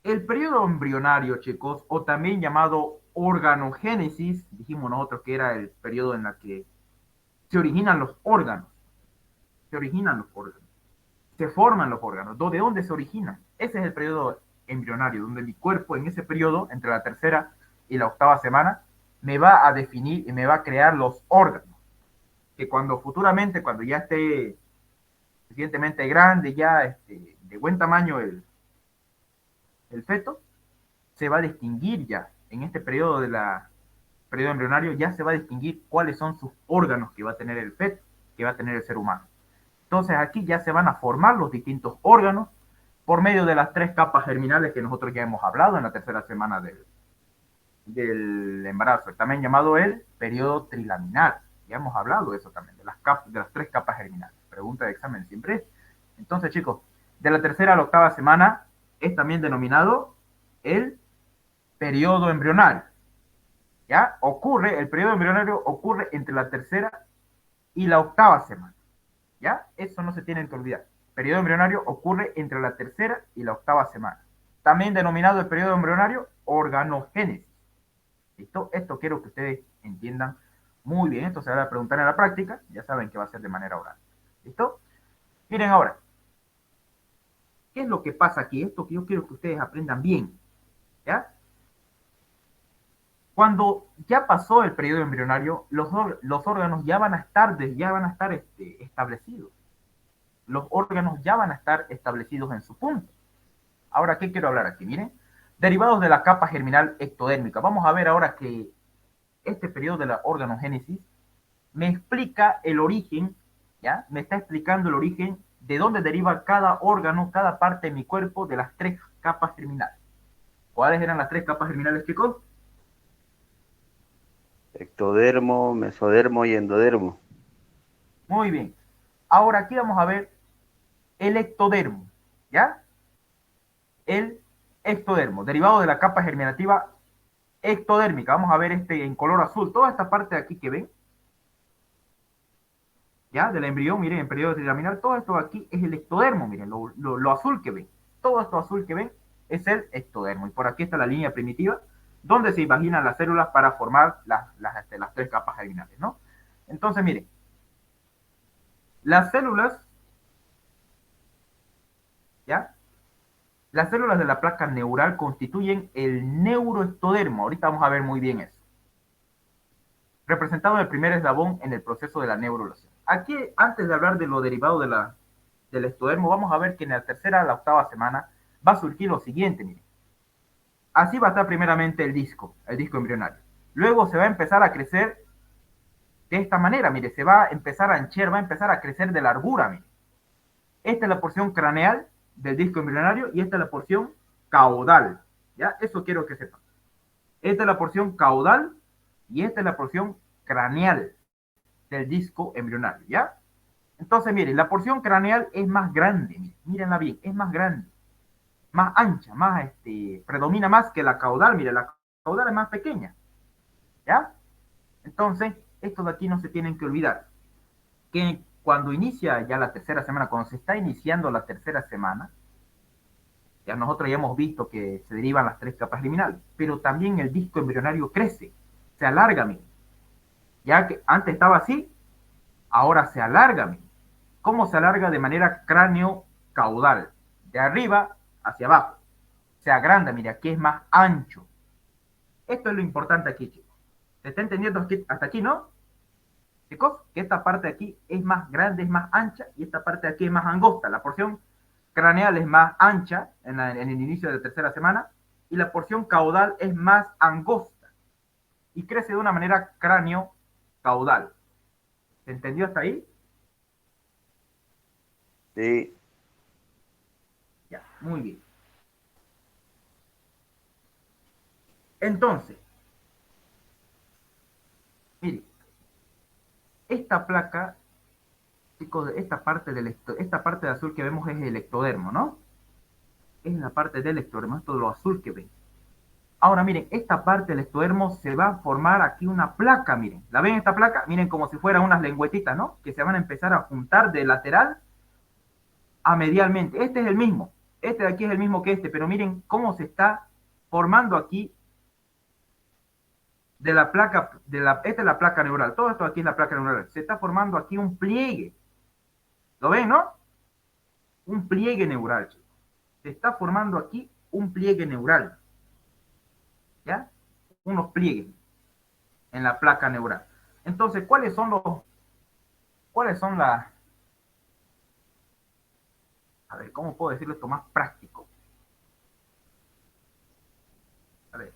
El periodo embrionario, chicos, o también llamado organogénesis, dijimos nosotros que era el periodo en el que se originan los órganos, se originan los órganos, se forman los órganos. ¿De dónde se originan? Ese es el periodo embrionario, donde mi cuerpo en ese periodo, entre la tercera y la octava semana, me va a definir y me va a crear los órganos, que cuando futuramente, cuando ya esté suficientemente grande, ya de buen tamaño el feto, se va a distinguir ya, en este periodo de la periodo embrionario, ya se va a distinguir cuáles son sus órganos que va a tener el feto, que va a tener el ser humano. Entonces aquí ya se van a formar los distintos órganos por medio de las tres capas germinales que nosotros ya hemos hablado en la tercera semana del embarazo, también llamado el periodo trilaminar. Ya hemos hablado de eso también, de las tres capas germinales. Pregunta de examen siempre es. Entonces, chicos, de la tercera a la octava semana es también denominado el periodo embrionario. ¿Ya? El periodo embrionario ocurre entre la tercera y la octava semana. ¿Ya? Eso no se tiene que olvidar. El periodo embrionario ocurre entre la tercera y la octava semana. También denominado el periodo embrionario organogénesis. ¿Listo? Esto quiero que ustedes entiendan muy bien. Esto se va a preguntar en la práctica. Ya saben que va a ser de manera oral. ¿Listo? Miren ahora, ¿qué es lo que pasa aquí? Esto que yo quiero que ustedes aprendan bien. ¿Ya? Cuando ya pasó el periodo embrionario, los órganos ya van a estar establecidos. Los órganos ya van a estar establecidos en su punto. Ahora, ¿qué quiero hablar aquí? Miren, derivados de la capa germinal ectodérmica. Vamos a ver ahora que este periodo de la organogénesis me explica el origen, ¿ya? Me está explicando el origen de dónde deriva cada órgano, cada parte de mi cuerpo de las tres capas germinales. ¿Cuáles eran las tres capas germinales, chicos? Ectodermo, mesodermo y endodermo. Muy bien. Ahora aquí vamos a ver el ectodermo, ¿ya? El ectodermo, derivado de la capa germinativa ectodérmica. Vamos a ver en color azul. Toda esta parte de aquí que ven, ¿ya? Del embrión, miren, en periodo trilaminar, todo esto de aquí es el ectodermo, miren, lo azul que ven. Todo esto azul que ven es el ectodermo. Y por aquí está la línea primitiva, donde se imaginan las células para formar las tres capas germinales, ¿no? Entonces, miren, las células, ¿ya? Las células de la placa neural constituyen el neuroectodermo. Ahorita vamos a ver muy bien eso. Representado en el primer eslabón en el proceso de la neurulación. Aquí, antes de hablar de lo derivado del ectodermo, vamos a ver que en la tercera a la octava semana va a surgir lo siguiente, miren. Así va a estar primeramente el disco embrionario. Luego se va a empezar a crecer de esta manera, mire, se va a empezar a anchar, va a empezar a crecer de largura, mire. Esta es la porción craneal del disco embrionario y esta es la porción caudal, ¿ya? Eso quiero que sepan. Esta es la porción caudal y esta es la porción craneal del disco embrionario, ¿ya? Entonces, miren, la porción craneal es más grande, miren, mírenla bien, es más grande, más ancha, predomina más que la caudal, miren, la caudal es más pequeña, ¿ya? Entonces, estos de aquí no se tienen que olvidar, que cuando inicia ya la tercera semana, cuando se está iniciando la tercera semana, ya nosotros ya hemos visto que se derivan las tres capas liminales, pero también el disco embrionario crece, se alarga, miren. Ya que antes estaba así, ahora se alarga, miren. ¿Cómo se alarga? De manera cráneo-caudal, de arriba hacia abajo. Se agranda, mire, aquí es más ancho. Esto es lo importante aquí, chicos. ¿Se está entendiendo hasta aquí, no? Chicos, que esta parte de aquí es más grande, es más ancha, y esta parte de aquí es más angosta. La porción craneal es más ancha en el inicio de la tercera semana, y la porción caudal es más angosta, y crece de una manera cráneo-caudal. ¿Se entendió hasta ahí? Sí, Ya, muy bien. Entonces, mire, esta placa, chicos, esta parte de azul que vemos es el ectodermo, ¿no? Es la parte del ectodermo, esto de lo azul que ven. Ahora miren, esta parte del ectodermo se va a formar aquí una placa, miren. ¿La ven esta placa? Miren como si fueran unas lengüetitas, ¿no? Que se van a empezar a juntar de lateral a medialmente. Este es el mismo. Este de aquí es el mismo que este, pero miren cómo se está formando aquí de la placa, esta es la placa neural, todo esto aquí es la placa neural, se está formando aquí un pliegue, ¿lo ven, no? Un pliegue neural, chicos. Se está formando aquí un pliegue neural, ¿ya? Unos pliegues en la placa neural. Entonces, cuáles son las, a ver, ¿cómo puedo decirlo esto más práctico? A ver,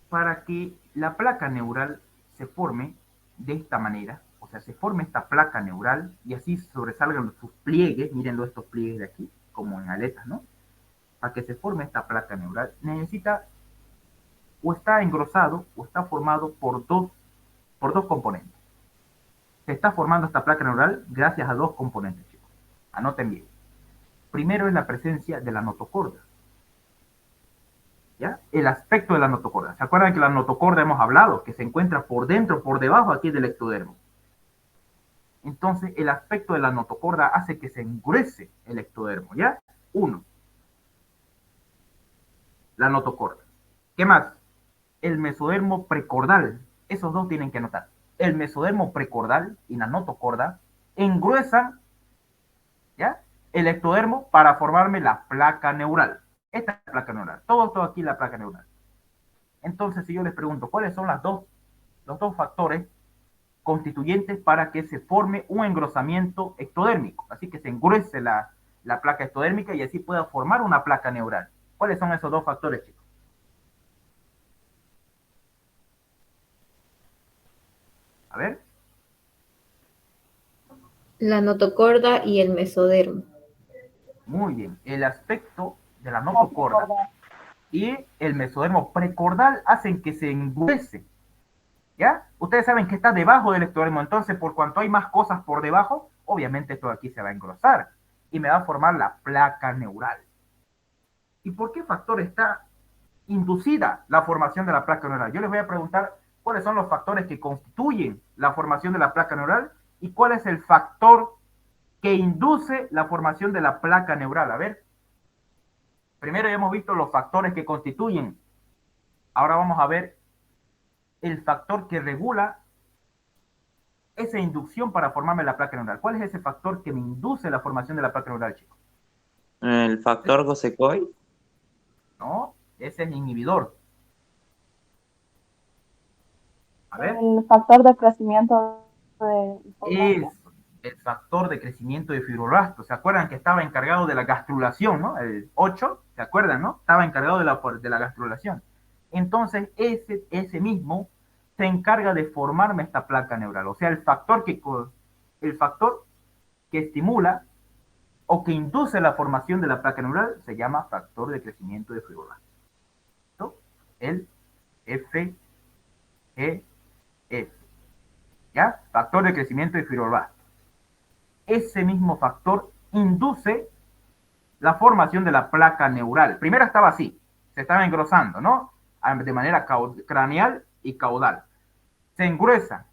para que la placa neural se forme de esta manera, o sea, se forme esta placa neural y así sobresalgan sus pliegues, mírenlo estos pliegues de aquí, como en aletas, ¿no? Para que se forme esta placa neural, necesita o está engrosado o está formado por dos componentes. Se está formando esta placa neural gracias a dos componentes, chicos. Anoten bien. Primero es la presencia de la notocorda. ¿Ya? El aspecto de la notocorda. ¿Se acuerdan que la notocorda hemos hablado? Que se encuentra por dentro, por debajo aquí del ectodermo. Entonces, el aspecto de la notocorda hace que se engruese el ectodermo, ¿ya? Uno, la notocorda. ¿Qué más? El mesodermo precordal. Esos dos tienen que notar. El mesodermo precordal y la notocorda engruesan, ¿ya? El ectodermo para formarme la placa neural. Esta es la placa neural. Todo aquí la placa neural. Entonces, si yo les pregunto, ¿cuáles son los dos factores constituyentes para que se forme un engrosamiento ectodérmico? Así que se engruese la placa ectodérmica y así pueda formar una placa neural. ¿Cuáles son esos dos factores, chicos? A ver. La notocorda y el mesodermo. Muy bien. El aspecto de la notocorda y el mesodermo precordal hacen que se engruese. ¿Ya? Ustedes saben que está debajo del ectodermo, entonces por cuanto hay más cosas por debajo, obviamente todo aquí se va a engrosar y me va a formar la placa neural. ¿Y por qué factor está inducida la formación de la placa neural? Yo les voy a preguntar cuáles son los factores que constituyen la formación de la placa neural y cuál es el factor que induce la formación de la placa neural. A ver, primero ya hemos visto los factores que constituyen. Ahora vamos a ver el factor que regula esa inducción para formarme la placa neural. ¿Cuál es ese factor que me induce la formación de la placa neural, chicos? El factor Gosecoy. No, ese es el inhibidor. A ver. El factor de crecimiento de Es el factor de crecimiento de fibroblastos. ¿Se acuerdan que estaba encargado de la gastrulación, ¿no? El 8, ¿se acuerdan, no? Estaba encargado de la gastrulación. Entonces, ese mismo se encarga de formarme esta placa neural. O sea, el factor que estimula o que induce la formación de la placa neural se llama factor de crecimiento de fibroblastos. ¿No? El FGF. ¿Ya? Factor de crecimiento de fibroblastos. Ese mismo factor induce la formación de la placa neural. Primero estaba así, se estaba engrosando, ¿no? De manera craneal y caudal. Se engruesa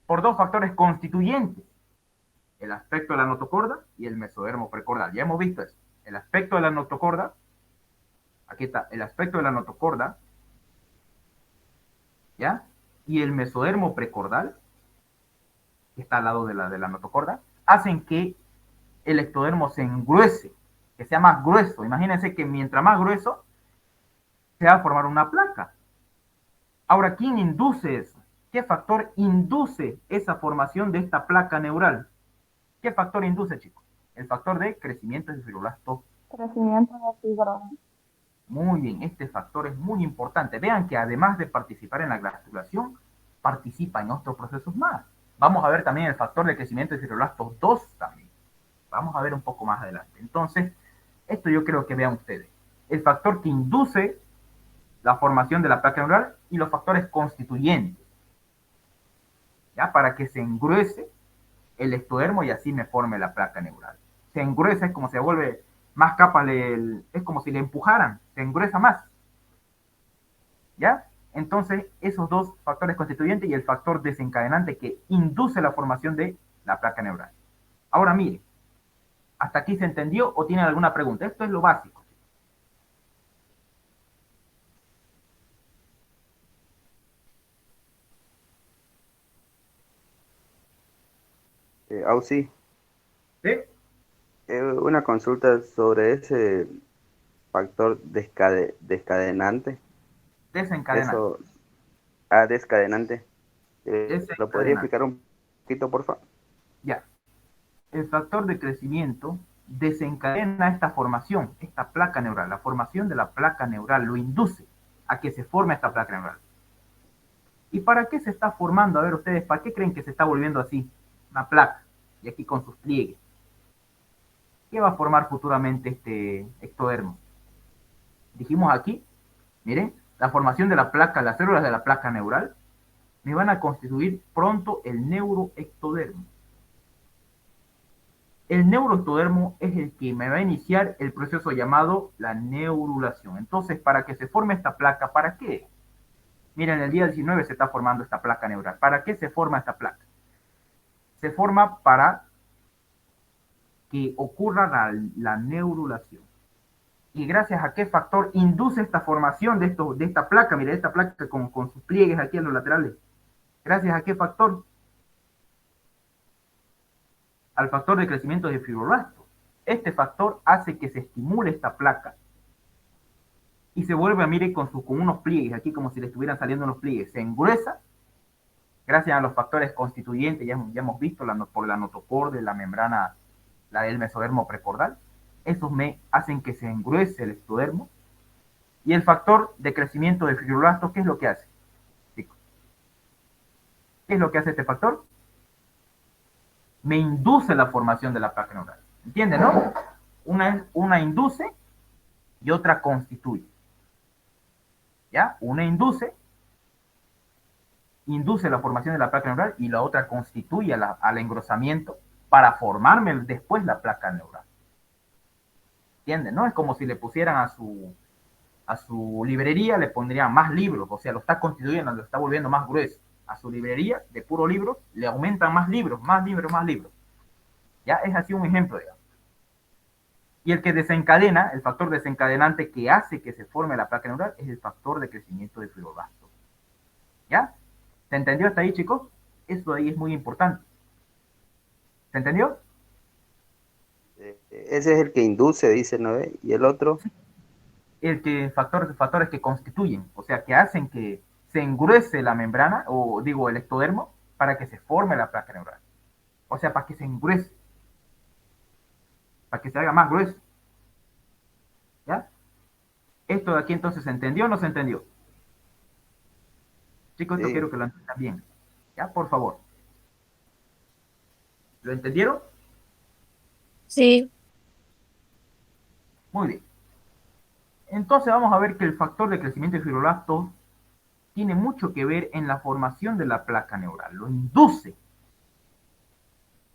por dos factores constituyentes, el aspecto de la notocorda y el mesodermo precordal. Ya hemos visto eso. El aspecto de la notocorda, aquí está, el aspecto de la notocorda, ¿ya? Y el mesodermo precordal, que está al lado de la notocorda, hacen que el ectodermo se engruese, que sea más grueso. Imagínense que mientras más grueso, se va a formar una placa. Ahora, ¿quién induce eso? ¿Qué factor induce esa formación de esta placa neural? ¿Qué factor induce, chicos? El factor de crecimiento de fibroblastos. crecimiento de fibromas. Muy bien, este factor es muy importante. Vean que además de participar en la gastrulación, participa en otros procesos más. Vamos a ver también el factor de crecimiento de fibroblastos 2 también. Vamos a ver un poco más adelante. Entonces, esto yo creo que vean ustedes. El factor que induce la formación de la placa neural y los factores constituyentes. ¿Ya? Para que se engruese el ectodermo y así me forme la placa neural. Se engruesa, es como se vuelve más capa, es como si le empujaran, se engruesa más. ¿Ya? Entonces, esos dos factores constituyentes y el factor desencadenante que induce la formación de la placa neural. Ahora, mire, ¿Hasta aquí se entendió o tienen alguna pregunta? Esto es lo básico. Auxi, ¿Sí? una consulta sobre ese factor descadenante. Desencadenante. Eso, descadenante. ¿Lo podría Desencadenante. explicar un poquito, por favor? Ya. El factor de crecimiento desencadena esta formación, esta placa neural. La formación de la placa neural lo induce a que se forme esta placa neural. ¿Y para qué se está formando? A ver ustedes, ¿para qué creen que se está volviendo así? Una placa. Y aquí con sus pliegues. ¿Qué va a formar futuramente este ectodermo? Dijimos aquí, miren, la formación de la placa, las células de la placa neural, me van a constituir pronto el neuroectodermo. El neuroectodermo es el que me va a iniciar el proceso llamado la neurulación. Entonces, para que se forme esta placa, ¿para qué? Miren, el día 19 se está formando esta placa neural. ¿Para qué se forma esta placa? Se forma para que ocurra la neurulación. ¿Y gracias a qué factor induce esta formación de esta placa? Mire, esta placa con sus pliegues aquí en los laterales. ¿Gracias a qué factor? Al factor de crecimiento de fibroblastos. Este factor hace que se estimule esta placa y se vuelve a mire con unos pliegues, aquí como si le estuvieran saliendo unos pliegues. Se engruesa gracias a los factores constituyentes, ya hemos visto por la notocorda, la membrana, la del mesodermo precordal. Esos me hacen que se engruese el ectodermo. Y el factor de crecimiento de fibroblastos, ¿qué es lo que hace? ¿Qué es lo que hace este factor? Me induce la formación de la placa neural. ¿Entienden, no? Una induce y otra constituye. ¿Ya? Una induce la formación de la placa neural y la otra constituye al engrosamiento para formarme después la placa neural. ¿Entienden? ¿No? Es como si le pusieran a su librería, le pondrían más libros, o sea, lo está constituyendo, lo está volviendo más grueso. A su librería de puro libro le aumentan más libros, más libros, más libros. Ya es así un ejemplo, digamos. Y el que desencadena, el factor desencadenante que hace que se forme la placa neural es el factor de crecimiento de fibroblastos. ¿Ya? ¿Se entendió hasta ahí, chicos? Eso ahí es muy importante. ¿Se entendió? Ese es el que induce, dice, ¿no? Y el otro. Factores que constituyen, o sea, que hacen que se engruese la membrana, o digo, el ectodermo, para que se forme la placa neural. O sea, para que se engruese, para que se haga más grueso. ¿Ya? Esto de aquí entonces, ¿se entendió o no se entendió? Chicos, esto Sí, quiero que lo entiendan bien. ¿Ya? Por favor. ¿Lo entendieron? Sí. Muy bien. Entonces vamos a ver que el factor de crecimiento de fibroblastos tiene mucho que ver en la formación de la placa neural. Lo induce.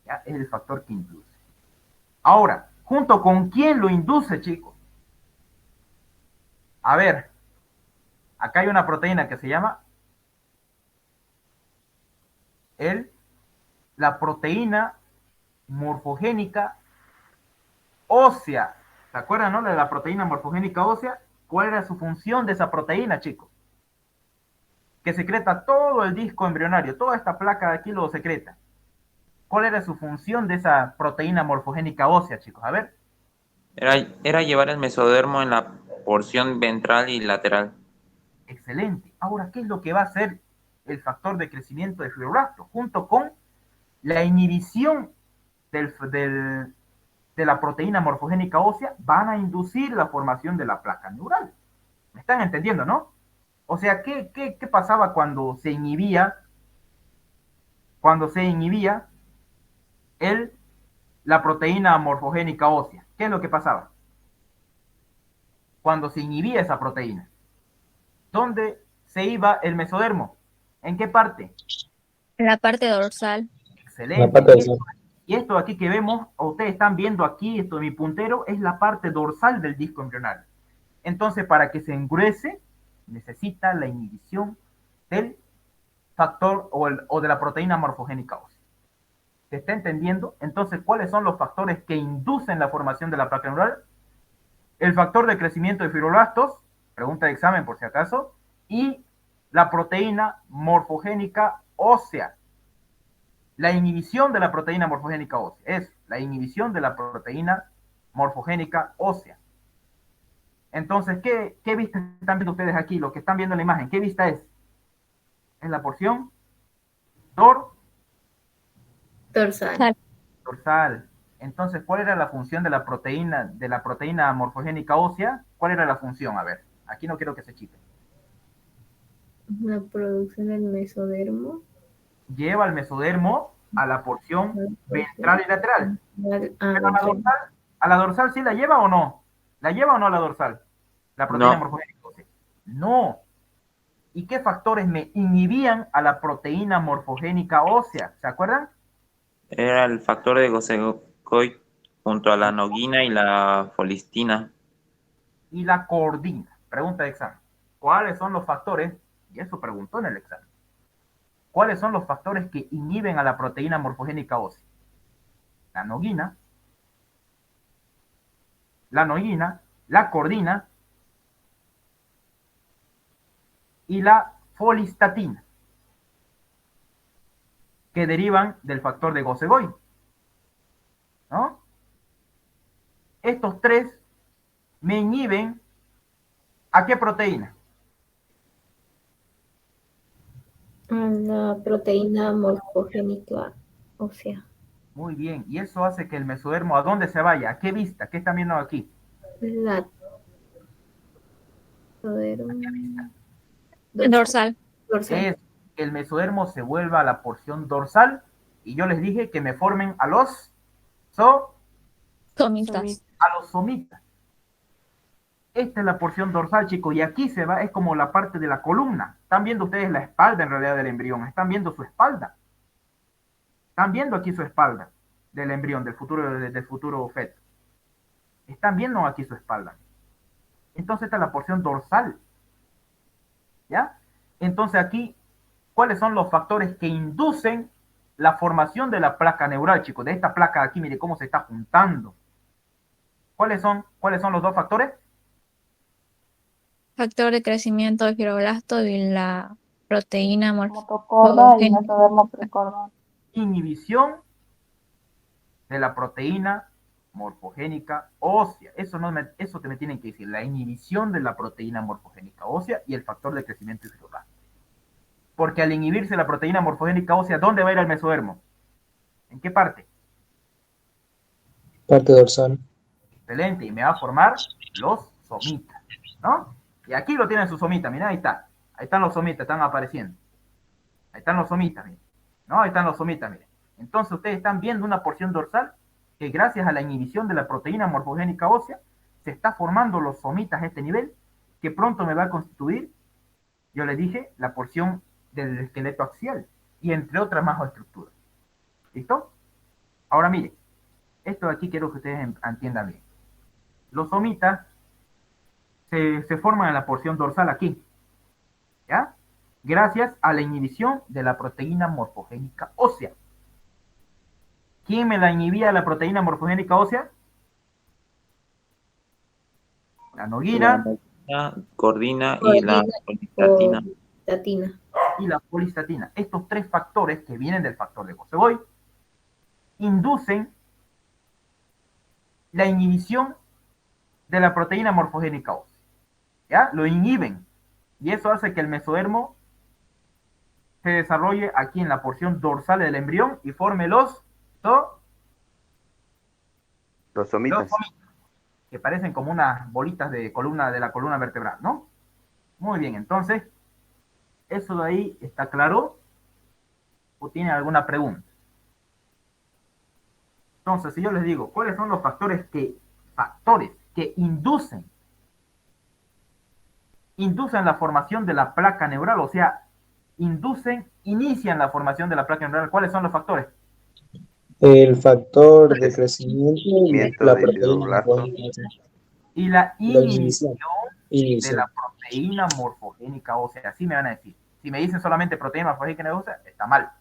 ¿Ya? Es el factor que induce. Ahora, ¿junto con quién lo induce, chicos? A ver, acá hay una proteína que se llama la proteína morfogénica ósea. ¿Se acuerdan, no? De la proteína morfogénica ósea. ¿Cuál era su función de esa proteína, chicos? Que secreta todo el disco embrionario, toda esta placa de aquí lo secreta. ¿Cuál era su función de esa proteína morfogénica ósea, chicos? A ver. Era llevar el mesodermo en la porción ventral y lateral. Excelente. Ahora, ¿qué es lo que va a hacer el factor de crecimiento de fibroblastos? Junto con la inhibición de la proteína morfogénica ósea, van a inducir la formación de la placa neural. ¿Me están entendiendo, no? O sea, ¿qué pasaba cuando se inhibía el, la proteína morfogénica ósea? ¿Qué es lo que pasaba? Cuando se inhibía esa proteína, ¿dónde se iba el mesodermo? ¿En qué parte? La parte dorsal. Excelente. Y esto aquí que vemos, o ustedes están viendo aquí, esto de mi puntero, es la parte dorsal del disco embrionario. Entonces, para que se engruese, necesita la inhibición del factor o de la proteína morfogénica ósea. ¿Se está entendiendo? Entonces, ¿cuáles son los factores que inducen la formación de la placa neural? El factor de crecimiento de fibroblastos, pregunta de examen por si acaso, y la proteína morfogénica ósea. La inhibición de la proteína morfogénica ósea es la inhibición de la proteína morfogénica ósea. Entonces, ¿qué vista están viendo ustedes aquí? Lo que están viendo en la imagen, ¿qué vista es? Es la porción Dorsal. dorsal. Entonces, ¿cuál era la función de la proteína morfogénica ósea? ¿Cuál era la función? A ver, aquí no quiero que se chipe. La producción del mesodermo. Lleva el mesodermo a la porción ventral y lateral. Pero a la dorsal sí la lleva o no. ¿La lleva o no a la dorsal? La proteína No. morfogénica ósea. No. ¿Y qué factores me inhibían a la proteína morfogénica ósea? ¿Se acuerdan? Era el factor de Gossegoy junto a la noguina y la folistina. Y la cordina. Pregunta de examen. ¿Cuáles son los factores? Y eso preguntó en el examen. ¿Cuáles son los factores que inhiben a la proteína morfogénica ósea? La noguina, la cordina y la folistatina, que derivan del factor de Gossegoy, ¿no? Estos tres me inhiben ¿a qué proteína? La proteína morfogénica ósea. Muy bien, y eso hace que el mesodermo, ¿a dónde se vaya? ¿A qué vista? ¿Qué están viendo aquí? La Dorsal. Dorsal. Es que el mesodermo se vuelva a la porción dorsal, y yo les dije que me formen a los Somitas. somitas. Esta es la porción dorsal, chicos, y aquí se va, es como la parte de la columna. Están viendo ustedes la espalda en realidad del embrión, están viendo su espalda. Están viendo aquí su espalda del embrión, del futuro feto. Están viendo aquí su espalda. Entonces esta es la porción dorsal. ¿Ya? Entonces aquí, ¿cuáles son los factores que inducen la formación de la placa neural, chicos? De esta placa de aquí, mire cómo se está juntando. ¿Cuáles son los dos factores? Factor de crecimiento de fibroblasto y la proteína Motocorda y morfogénica. mesodermo precordal. Inhibición de la proteína morfogénica ósea. Eso que me tienen que decir, la inhibición de la proteína morfogénica ósea y el factor de crecimiento de fibroblasto. Porque al inhibirse la proteína morfogénica ósea, ¿dónde va a ir el mesodermo? ¿En qué parte? Parte dorsal. Excelente, y me va a formar los somitas, ¿no? Y aquí lo tienen sus somitas, mira, ahí está. Ahí están los somitas, están apareciendo. Ahí están los somitas, miren. ¿No? Ahí están los somitas, miren. Entonces ustedes están viendo una porción dorsal que gracias a la inhibición de la proteína morfogénica ósea se está formando los somitas a este nivel que pronto me va a constituir, yo les dije, la porción del esqueleto axial y entre otras más estructuras. ¿Listo? Ahora miren, esto de aquí quiero que ustedes entiendan bien. Los somitas se forman en la porción dorsal aquí, ¿ya? Gracias a la inhibición de la proteína morfogénica ósea. ¿Quién me la inhibía la proteína morfogénica ósea? La noguina. La cordina y la folistatina. Y la folistatina. Estos tres factores que vienen del factor de Gossegoy inducen la inhibición de la proteína morfogénica ósea. ¿Ya? Lo inhiben. Y eso hace que el mesodermo se desarrolle aquí en la porción dorsal del embrión y forme los somitas. Que parecen como unas bolitas de la columna vertebral, ¿no? Muy bien, entonces, ¿eso de ahí está claro? ¿O tiene alguna pregunta? Entonces, si yo les digo, ¿cuáles son los factores que inducen la formación de la placa neural? O sea, inician la formación de la placa neural. ¿Cuáles son los factores? El factor de crecimiento y la de proteína fibroblasto. morfogénica. Y la inhibición de Inhibición. la proteína morfogénica ósea. Así me van a decir. Si me dicen solamente proteína morfogénica ósea, está mal.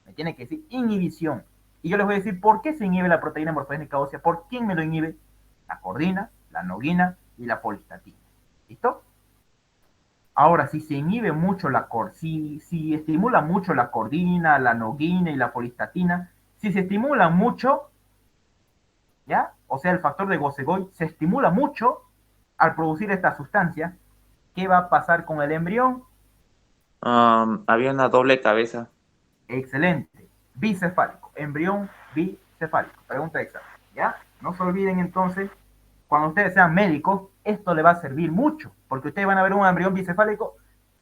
Me tienen que decir inhibición. Y yo les voy a decir por qué se inhibe la proteína morfogénica ósea, por quién me lo inhibe. La cordina, la noguina y la folistatina. ¿Listo? Ahora, si se inhibe mucho si estimula mucho la cordina, la noguina y la folistatina, si se estimulan mucho, ¿ya? O sea, el factor de Gossegoy se estimula mucho al producir esta sustancia, ¿qué va a pasar con el embrión? Había una doble cabeza. Excelente. Bicefálico. Embrión bicefálico. Pregunta examen. ¿Ya? No se olviden entonces, cuando ustedes sean médicos, esto le va a servir mucho, porque ustedes van a ver un embrión bicefálico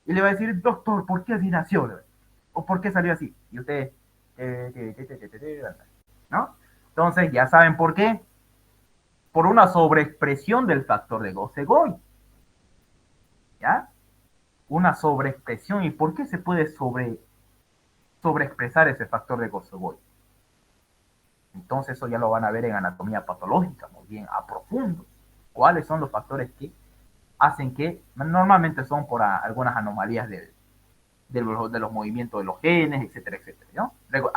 y le va a decir, doctor, ¿por qué así nació? ¿O por qué salió así? Y ustedes, ¿no? Entonces, ya saben por qué. Por una sobreexpresión del factor de Gossegoy. ¿Ya? Una sobreexpresión. ¿Y por qué se puede sobreexpresar ese factor de Gossegoy? Entonces eso ya lo van a ver en anatomía patológica, muy bien, a profundo. ¿Cuáles son los factores que hacen que, normalmente son por algunas anomalías de los movimientos de los genes, etcétera, etcétera, ¿no? Luego,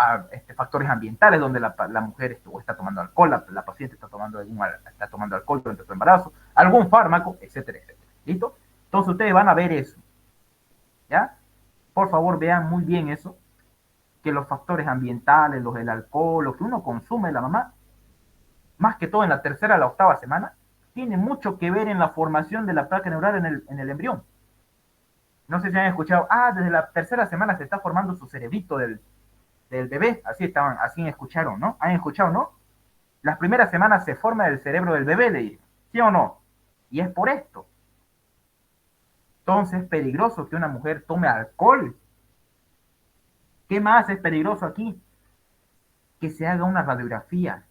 factores ambientales donde la mujer está tomando alcohol, la paciente está tomando alcohol durante su embarazo, algún fármaco, etcétera, etcétera. ¿Listo? Entonces ustedes van a ver eso. ¿Ya? Por favor, vean muy bien eso, que los factores ambientales, los del alcohol, lo que uno consume, la mamá, más que todo en la tercera a la octava semana, tiene mucho que ver en la formación de la placa neural en el embrión. No sé si han escuchado, desde la tercera semana se está formando su cerebrito del bebé, así escucharon, ¿no? ¿Han escuchado, no? Las primeras semanas se forma el cerebro del bebé, le digo, ¿sí o no? Y es por esto. Entonces es peligroso que una mujer tome alcohol. ¿Qué más es peligroso aquí? Que se haga una radiografía,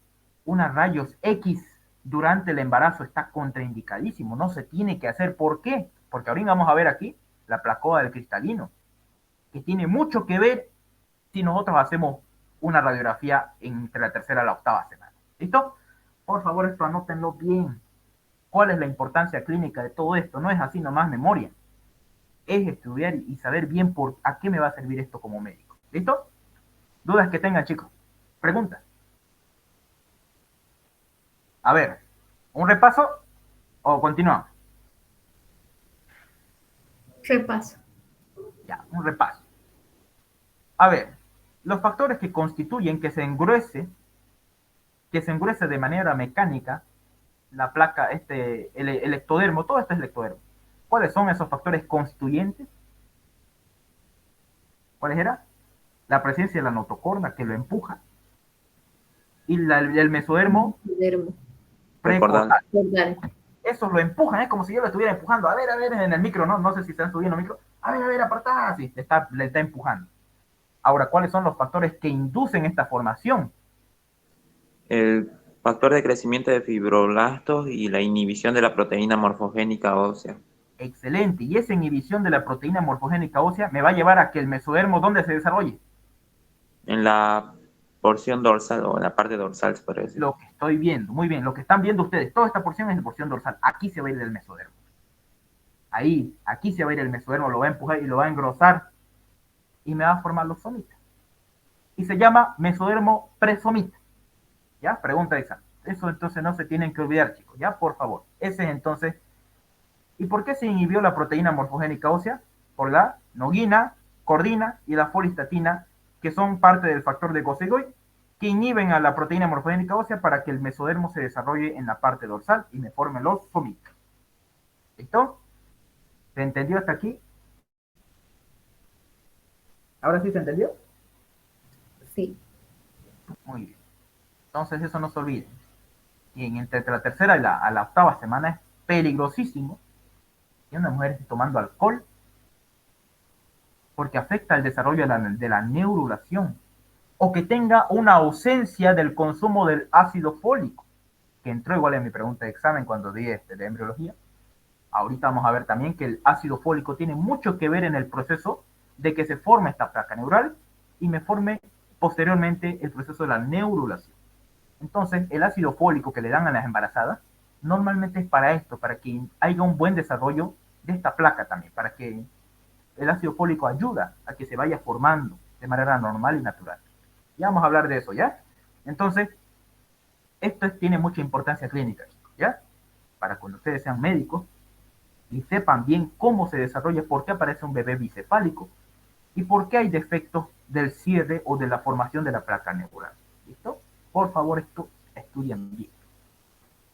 unos rayos X durante el embarazo está contraindicadísimo, no se tiene que hacer. ¿Por qué? Porque ahorita vamos a ver aquí la placoa del cristalino, que tiene mucho que ver si nosotros hacemos una radiografía entre la tercera y la octava semana. ¿Listo? Por favor, esto anótenlo bien. ¿Cuál es la importancia clínica de todo esto? No es así nomás memoria. Es estudiar y saber bien a qué me va a servir esto como médico. ¿Listo? ¿Dudas que tengan, chicos? ¿Preguntas? A ver, ¿un repaso o continuamos? Repaso. Ya, un repaso. A ver, los factores que constituyen que se engruece de manera mecánica la placa, el ectodermo, todo esto es el ectodermo. ¿Cuáles son esos factores constituyentes? ¿Cuáles eran? La presencia de la notocorda que lo empuja y el mesodermo precordial. Eso lo empujan, es como si yo lo estuviera empujando. A ver, en el micro, no sé si están subiendo el micro. A ver, apartá, sí, le está empujando. Ahora, ¿cuáles son los factores que inducen esta formación? El factor de crecimiento de fibroblastos y la inhibición de la proteína morfogénica ósea. Excelente. Y esa inhibición de la proteína morfogénica ósea me va a llevar a que el mesodermo, ¿dónde se desarrolle? En la porción dorsal o en la parte dorsal, se podría decir. Lo que estoy viendo, muy bien, lo que están viendo ustedes, toda esta porción es la porción dorsal. Aquí se va a ir el mesodermo. Aquí se va a ir el mesodermo, lo va a empujar y lo va a engrosar y me va a formar los somitas. Y se llama mesodermo presomita. ¿Ya? Pregunta esa. Eso entonces no se tienen que olvidar, chicos. ¿Ya? Por favor. Ese es entonces. ¿Y por qué se inhibió la proteína morfogénica ósea? Por la noguina, cordina y la folistatina, que son parte del factor de Gossegoy, que inhiben a la proteína morfogénica ósea para que el mesodermo se desarrolle en la parte dorsal y me forme los somitas. ¿Listo? ¿Se entendió hasta aquí? ¿Ahora sí se entendió? Sí. Muy bien. Entonces eso no se olviden. Y entre la tercera y la octava semana es peligrosísimo que una mujer esté tomando alcohol porque afecta el desarrollo de la neurulación, o que tenga una ausencia del consumo del ácido fólico, que entró igual en mi pregunta de examen cuando di de embriología. Ahorita vamos a ver también que el ácido fólico tiene mucho que ver en el proceso de que se forme esta placa neural y me forme posteriormente el proceso de la neurulación. Entonces, el ácido fólico que le dan a las embarazadas normalmente es para esto, para que haya un buen desarrollo de esta placa también, para que el ácido fólico ayuda a que se vaya formando de manera normal y natural. Ya vamos a hablar de eso, ¿ya? Entonces, tiene mucha importancia clínica, ¿ya? Para cuando ustedes sean médicos y sepan bien cómo se desarrolla, por qué aparece un bebé bicefálico y por qué hay defectos del cierre o de la formación de la placa neural. ¿Listo? Por favor, esto estudian bien.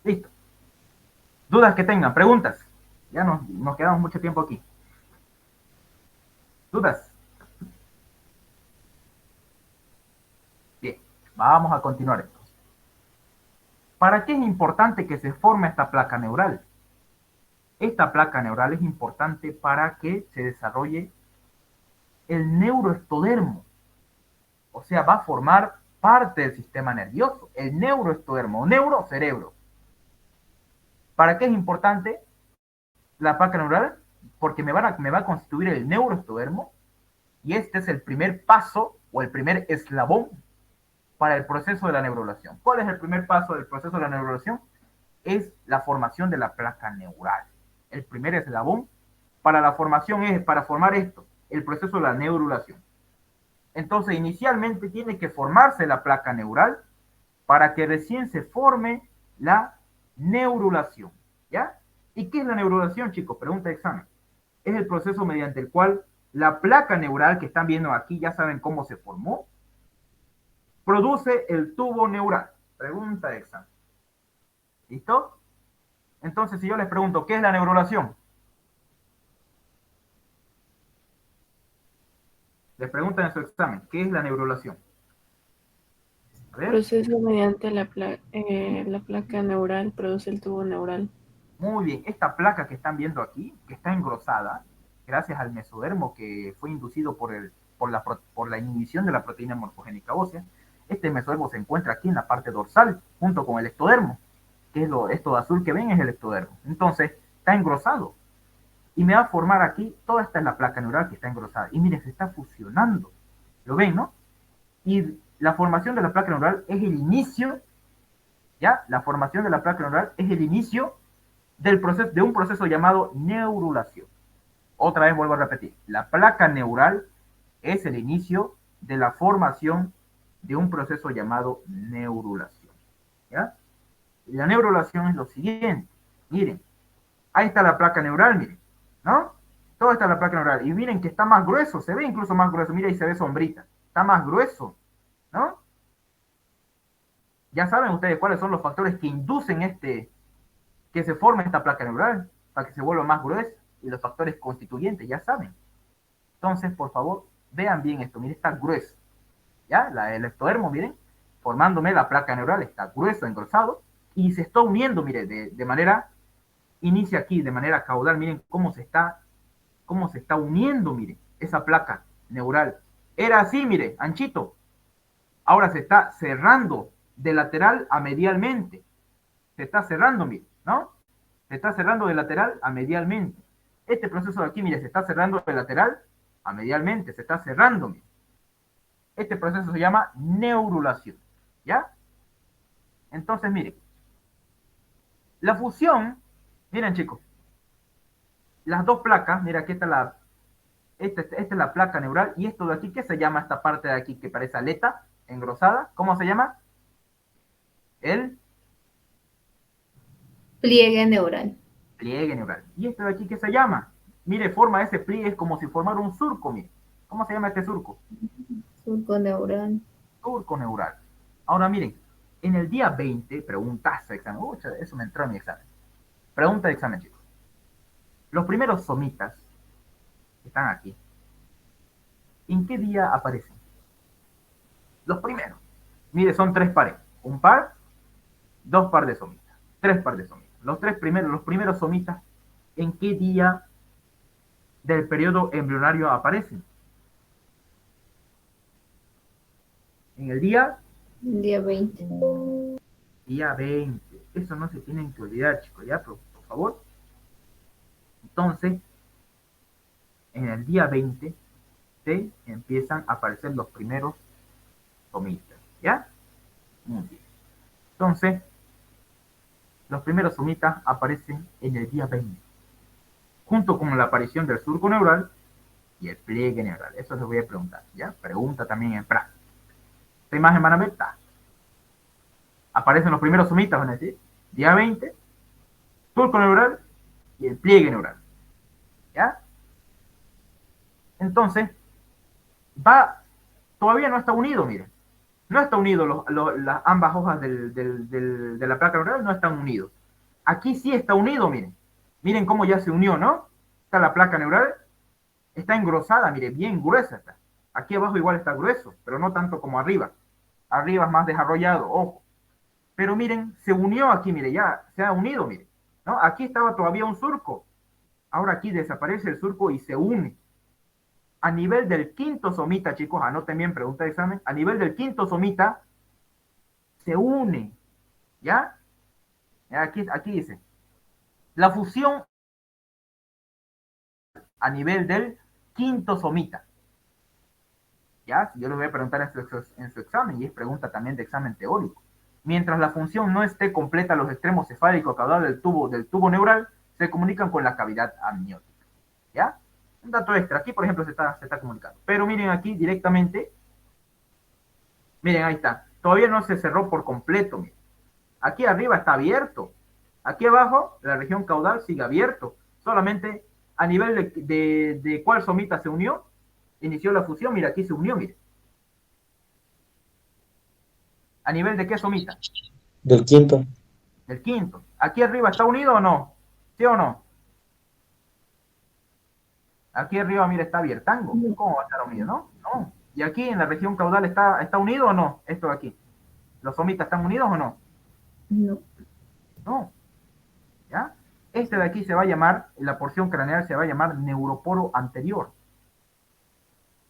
Listo. ¿Dudas que tengan? ¿Preguntas? Ya nos quedamos mucho tiempo aquí. ¿Dudas? Bien, vamos a continuar esto. ¿Para qué es importante que se forme esta placa neural? Esta placa neural es importante para que se desarrolle el neuroestodermo. O sea, va a formar parte del sistema nervioso, el neuroestodermo, neurocerebro. ¿Para qué es importante la placa neural? Porque me va a constituir el neuroestodermo y este es el primer paso o el primer eslabón para el proceso de la neurulación. ¿Cuál es el primer paso del proceso de la neurulación? Es la formación de la placa neural. El primer eslabón para la formación es, para formar esto, el proceso de la neurulación. Entonces, inicialmente tiene que formarse la placa neural para que recién se forme la neurulación, ¿ya? ¿Y qué es la neurulación, chicos? Pregunta de examen. Es el proceso mediante el cual la placa neural que están viendo aquí, ya saben cómo se formó, produce el tubo neural. Pregunta de examen. ¿Listo? Entonces, si yo les pregunto, ¿qué es la neurulación? Les preguntan en su examen, ¿qué es la neurulación? A ver. Proceso mediante la placa neural produce el tubo neural. Muy bien, esta placa que están viendo aquí, que está engrosada, gracias al mesodermo que fue inducido por la inhibición de la proteína morfogénica ósea, este mesodermo se encuentra aquí en la parte dorsal, junto con el ectodermo, que es esto de azul que ven es el ectodermo. Entonces, está engrosado. Y me va a formar aquí, toda esta es la placa neural que está engrosada. Y miren, se está fusionando. ¿Lo ven, no? Y la formación de la placa neural es el inicio, ¿ya? La formación de la placa neural es el inicio de un proceso llamado neurulación. Otra vez vuelvo a repetir. La placa neural es el inicio de la formación de un proceso llamado neurulación, ¿ya? La neurulación es lo siguiente. Miren, ahí está la placa neural, miren, ¿no? Toda está la placa neural. Y miren que está más grueso, se ve incluso más grueso. Mira, ahí se ve sombrita. Está más grueso, ¿no? Ya saben ustedes cuáles son los factores que inducen que se forme esta placa neural, para que se vuelva más gruesa. Y los factores constituyentes, ya saben. Entonces, por favor, vean bien esto. Miren, está grueso. ¿Ya? El ectodermo, miren, formándome la placa neural, está grueso, engrosado, y se está uniendo, miren, de manera, inicia aquí, de manera caudal, miren cómo se está uniendo, miren, esa placa neural. Era así, miren, anchito. Ahora se está cerrando de lateral a medialmente. Se está cerrando, miren, ¿no? Se está cerrando de lateral a medialmente. Este proceso de aquí, miren, se está cerrando de lateral a medialmente, se está cerrando, miren. Este proceso se llama neurulación, ¿ya? Entonces, miren, la fusión, miren chicos, las dos placas, mira, aquí está esta es la placa neural, y esto de aquí, ¿qué se llama esta parte de aquí que parece aleta, engrosada? ¿Cómo se llama? El Pliegue neural. pliegue neural. ¿Y esto de aquí qué se llama? Mire, forma ese pliegue, es como si formara un surco, mire. ¿Cómo se llama este surco? Surco neural. Surco neural. Ahora miren, en el día 20, preguntaste examen. Eso me entró en mi examen. Pregunta de examen, chicos. Los primeros somitas que están aquí, ¿en qué día aparecen? Los primeros. Mire, son 3 pares. Un par, 2 par de somitas. 3 par de somitas. Los primeros somitas, ¿en qué día del periodo embrionario aparecen? En el día Día 20. Día 20. Eso no se tienen que olvidar, chicos, ya, por favor. Entonces, en el día 20 se empiezan a aparecer los primeros somitas, ¿ya? Muy bien. Entonces, los primeros somitas aparecen en el día 20, junto con la aparición del surco neural y el pliegue neural. Eso les voy a preguntar, ¿ya? Pregunta también en práctica. ¿Esta imagen van a ver? Aparecen los primeros somitas, van a decir, día 20, surco neural y el pliegue neural. ¿Ya? Entonces, todavía no está unido, miren. No está unido, ambas hojas de la placa neural no están unidos. Aquí sí está unido, miren. Miren cómo ya se unió, ¿no? Está la placa neural, está engrosada, miren, bien gruesa está. Aquí abajo igual está grueso, pero no tanto como arriba. Arriba es más desarrollado, ojo. Pero miren, se unió aquí, miren, ya se ha unido, miren. ¿No? Aquí estaba todavía un surco. Ahora aquí desaparece el surco y se une. A nivel del quinto somita, chicos, anoten bien, pregunta de examen, a nivel del quinto somita, se une, ¿ya? Aquí dice, la fusión a nivel del quinto somita, ¿ya? Yo les voy a preguntar en su examen, y es pregunta también de examen teórico. Mientras la función no esté completa, los extremos cefálico caudal del tubo neural se comunican con la cavidad amniótica, ¿ya? Un dato extra, aquí por ejemplo se está comunicando. Pero miren aquí directamente, miren ahí está, todavía no se cerró por completo, miren. Aquí arriba está abierto, aquí abajo la región caudal sigue abierto, solamente a nivel de cuál somita se unió, inició la fusión, mira aquí se unió, miren. ¿A nivel de qué somita? Del quinto. Del quinto. ¿Aquí arriba está unido o no? ¿Sí o no? Aquí arriba, mira, está abiertango. ¿Cómo va a estar unido, no? No. ¿Y aquí en la región caudal está unido o no? Esto de aquí. ¿Los somitas están unidos o no? No. No. ¿Ya? Este de aquí se va a llamar, la porción craneal se va a llamar neuroporo anterior.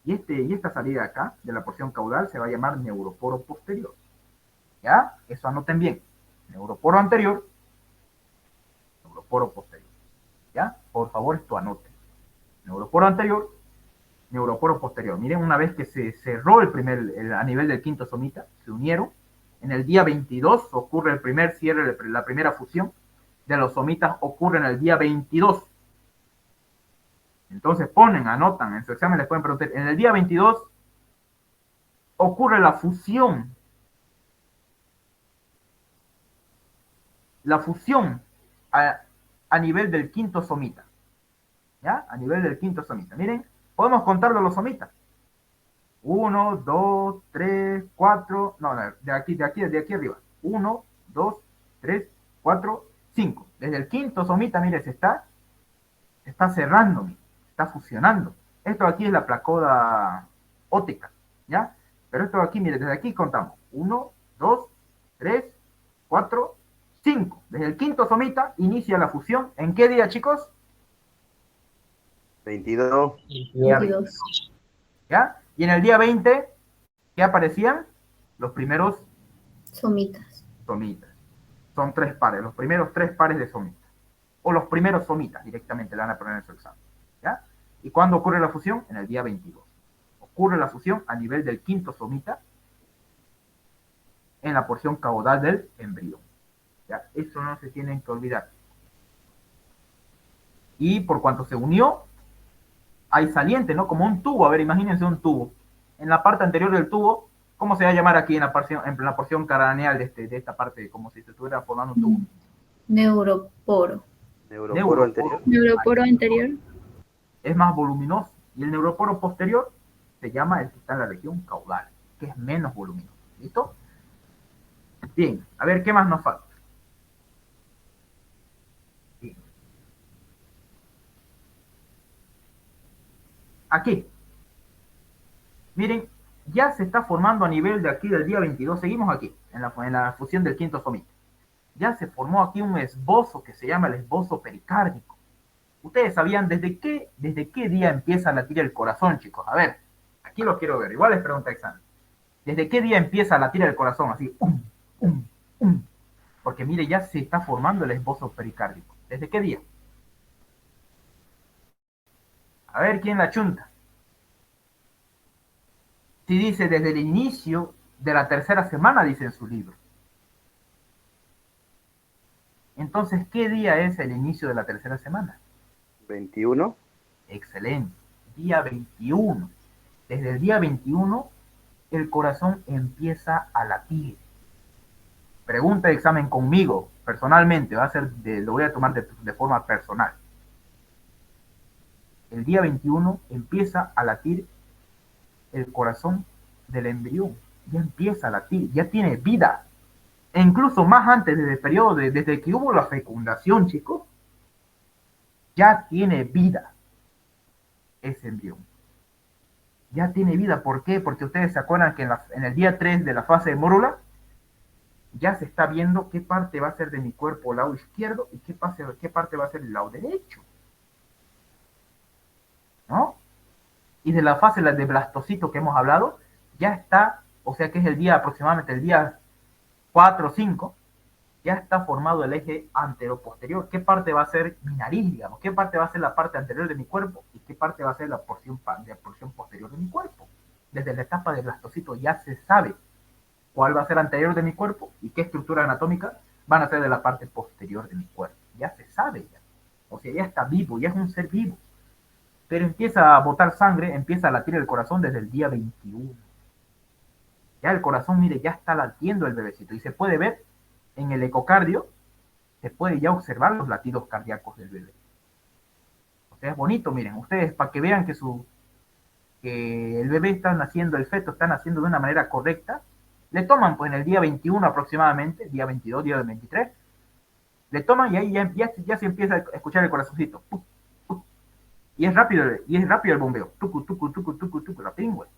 Y esta salida acá, de la porción caudal, se va a llamar neuroporo posterior. ¿Ya? Eso anoten bien. Neuroporo anterior, neuroporo posterior. ¿Ya? Por favor, esto anoten. Neuroporo anterior, neuroporo posterior. Miren, una vez que se cerró a nivel del quinto somita, se unieron, en el día 22 ocurre el primer cierre, la primera fusión de los somitas ocurre en el día 22. Entonces anotan, en su examen les pueden preguntar, en el día 22 ocurre la fusión a nivel del quinto somita. ¿Ya? A nivel del quinto somita. Miren, podemos contarlo los somitas. 1, 2, 3, 4, no, de aquí arriba. 1, 2, 3, 4, 5. Desde el quinto somita, mire, se está cerrando, mire, está fusionando. Esto aquí es la placoda óptica, ¿ya? Pero esto aquí, mire, desde aquí contamos. 1, 2, 3, 4, 5. Desde el quinto somita inicia la fusión. ¿En qué día, chicos? 22. Día 22. ¿Ya? Y en el día 20, ¿qué aparecían? Los primeros Somitas. Son 3 pares, los primeros 3 pares de somitas. O los primeros somitas directamente le van a poner en su examen. ¿Ya? ¿Y cuándo ocurre la fusión? En el día 22. Ocurre la fusión a nivel del quinto somita en la porción caudal del embrión. ¿Ya? Eso no se tienen que olvidar. Y por cuanto se unió, hay saliente, ¿no? Como un tubo. A ver, imagínense un tubo. En la parte anterior del tubo, ¿cómo se va a llamar aquí en la porción craneal de esta parte? Como si se estuviera formando un tubo. Neuroporo. Neuroporo anterior. Neuroporo anterior. Es más voluminoso. Y el neuroporo posterior se llama el que está en la región caudal, que es menos voluminoso. ¿Listo? Bien, a ver, ¿qué más nos falta? Bien. Aquí. Miren, ya se está formando a nivel de aquí del día 22. Seguimos aquí, en la fusión del quinto somita. Ya se formó aquí un esbozo que se llama el esbozo pericárdico. Ustedes sabían desde qué día empieza a latir el corazón, chicos. A ver, aquí lo quiero ver. Igual les pregunta examen. ¿Desde qué día empieza a latir el corazón? Así, Porque mire, ya se está formando el esbozo pericárdico. ¿Desde qué día? A ver, ¿quién la chunta? Si dice desde el inicio de la tercera semana, dice en su libro. Entonces, ¿qué día es el inicio de la tercera semana? 21. Excelente. Día 21. Desde el día 21, el corazón empieza a latir. Pregunta de examen conmigo, personalmente, lo voy a tomar de forma personal. El día 21 empieza a latir el corazón del embrión. Ya empieza a latir, ya tiene vida. E incluso más antes del periodo, desde que hubo la fecundación, chicos, ya tiene vida ese embrión. Ya tiene vida. ¿Por qué? Porque ustedes se acuerdan que en el día 3 de la fase de mórula, ya se está viendo qué parte va a ser de mi cuerpo el lado izquierdo y qué parte va a ser el lado derecho. ¿No? Y de la fase de blastocito que hemos hablado, ya está, o sea que es aproximadamente el día 4 o 5, ya está formado el eje antero-posterior. ¿Qué parte va a ser mi nariz, digamos? ¿Qué parte va a ser la parte anterior de mi cuerpo? ¿Y qué parte va a ser la porción posterior de mi cuerpo? Desde la etapa de blastocito ya se sabe cuál va a ser anterior de mi cuerpo y qué estructura anatómica van a ser de la parte posterior de mi cuerpo. Ya se sabe ya. O sea, ya está vivo, ya es un ser vivo. Pero empieza a botar sangre, empieza a latir el corazón desde el día 21. Ya el corazón, mire, ya está latiendo el bebecito. Y se puede ver en el ecocardio, se puede ya observar los latidos cardíacos del bebé. O sea, es bonito, miren, ustedes para que vean que el bebé está naciendo, el feto está naciendo de una manera correcta, le toman pues en el día 21 aproximadamente, día 22, día 23, le toman y ahí ya se empieza a escuchar el corazoncito. Y es rápido el bombeo. Tucu, tucu, tucu, tucu, tucu, rapidín, güey.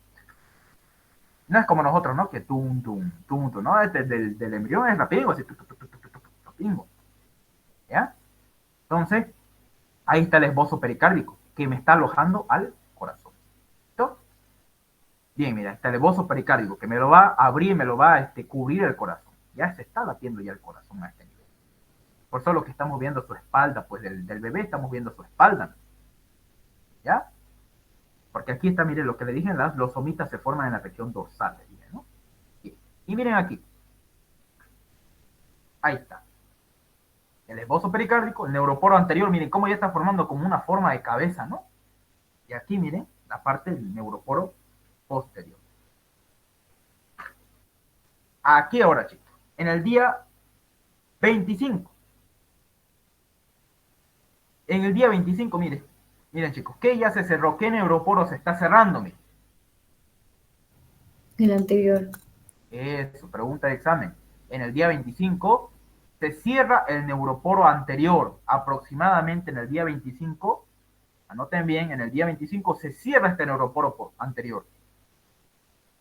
No es como nosotros, ¿no? Que tum, tum, tum, tum, ¿no? Este del embrión es rapidín, así, rapidín. ¿Ya? Entonces, ahí está el esbozo pericárdico, que me está alojando al corazón. ¿Listo? Bien, mira, está el esbozo pericárdico, que me lo va a abrir, me lo va a cubrir el corazón. Ya se está latiendo ya el corazón a este nivel. Por eso lo que estamos viendo su espalda, pues del bebé estamos viendo su espalda. ¿Ya? Porque aquí está, miren, lo que le dije, los somitas se forman en la región dorsal, ¿no? Y miren aquí. Ahí está. El esbozo pericárdico, el neuroporo anterior, miren cómo ya está formando como una forma de cabeza, ¿no? Y aquí, miren, la parte del neuroporo posterior. Aquí ahora, chicos, en el día 25. En el día 25, miren chicos, ¿qué ya se cerró? ¿Qué neuroporo se está cerrando? Miren. El anterior. Eso, pregunta de examen. En el día 25 se cierra el neuroporo anterior. Aproximadamente en el día 25, anoten bien, en el día 25 se cierra este neuroporo anterior.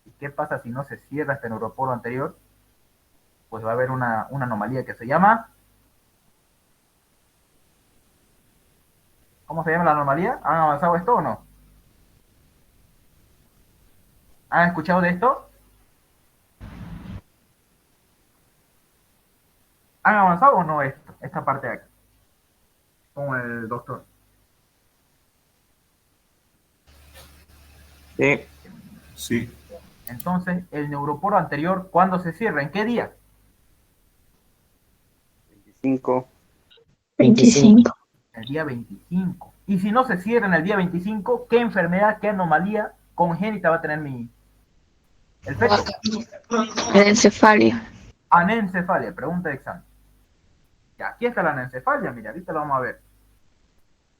¿Y qué pasa si no se cierra este neuroporo anterior? Pues va a haber una anomalía que se llama... ¿Cómo se llama la anomalía? ¿Han avanzado esto o no? ¿Han escuchado de esto? ¿Han avanzado o no esta parte de aquí? Con el doctor. Sí. Sí. Entonces, el neuroporo anterior, ¿cuándo se cierra? ¿En qué día? 25. 25. El día 25. Y si no se cierra en el día 25, ¿qué enfermedad, qué anomalía congénita va a tener el feto? Anencefalia. Anencefalia, pregunta de examen. Ya, aquí está la anencefalia, mira, ahorita lo vamos a ver.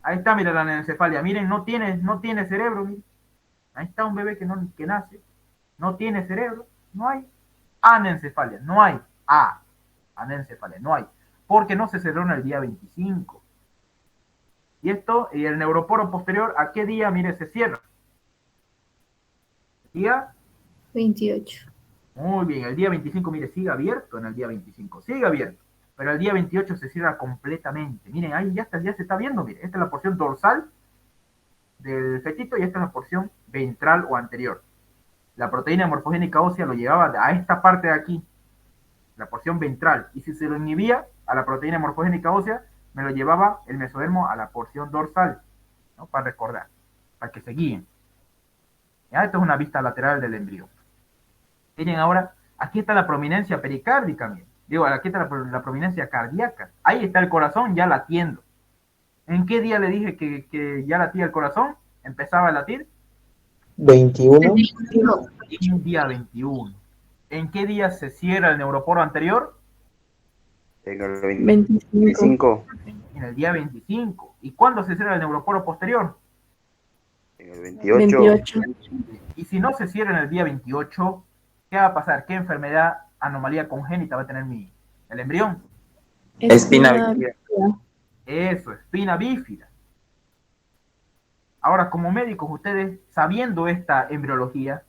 Ahí está, mira la anencefalia. Miren, no tiene cerebro, miren. Ahí está un bebé que nace. No tiene cerebro, no hay anencefalia, no hay anencefalia, no hay. Porque no se cerró en el día 25. Y el neuroporo posterior, ¿a qué día, mire, se cierra? Día 28. Muy bien, el día 25, mire, sigue abierto en el día 25, sigue abierto. Pero el día 28 se cierra completamente. Miren, ahí ya se está viendo, mire, esta es la porción dorsal del fetito y esta es la porción ventral o anterior. La proteína morfogénica ósea lo llevaba a esta parte de aquí, la porción ventral. Y si se lo inhibía a la proteína morfogénica ósea, me lo llevaba el mesodermo a la porción dorsal, ¿no? Para recordar, para que se guíen. ¿Ya? Esto es una vista lateral del embrión. Miren ahora, aquí está la prominencia pericárdica, miren. Digo, aquí está la prominencia cardíaca. Ahí está el corazón ya latiendo. ¿En qué día le dije que ya latía el corazón? ¿Empezaba a latir? 21. En día 21. ¿En qué día se cierra el neuroporo anterior? En el 25. 25. En el día 25. ¿Y cuándo se cierra el neuroporo posterior? En el 28. 28. Y si no se cierra en el día 28, ¿qué va a pasar? ¿Qué enfermedad, anomalía congénita va a tener el embrión? Espina bífida. Eso, espina bífida. Ahora, como médicos, ustedes, sabiendo esta embriología,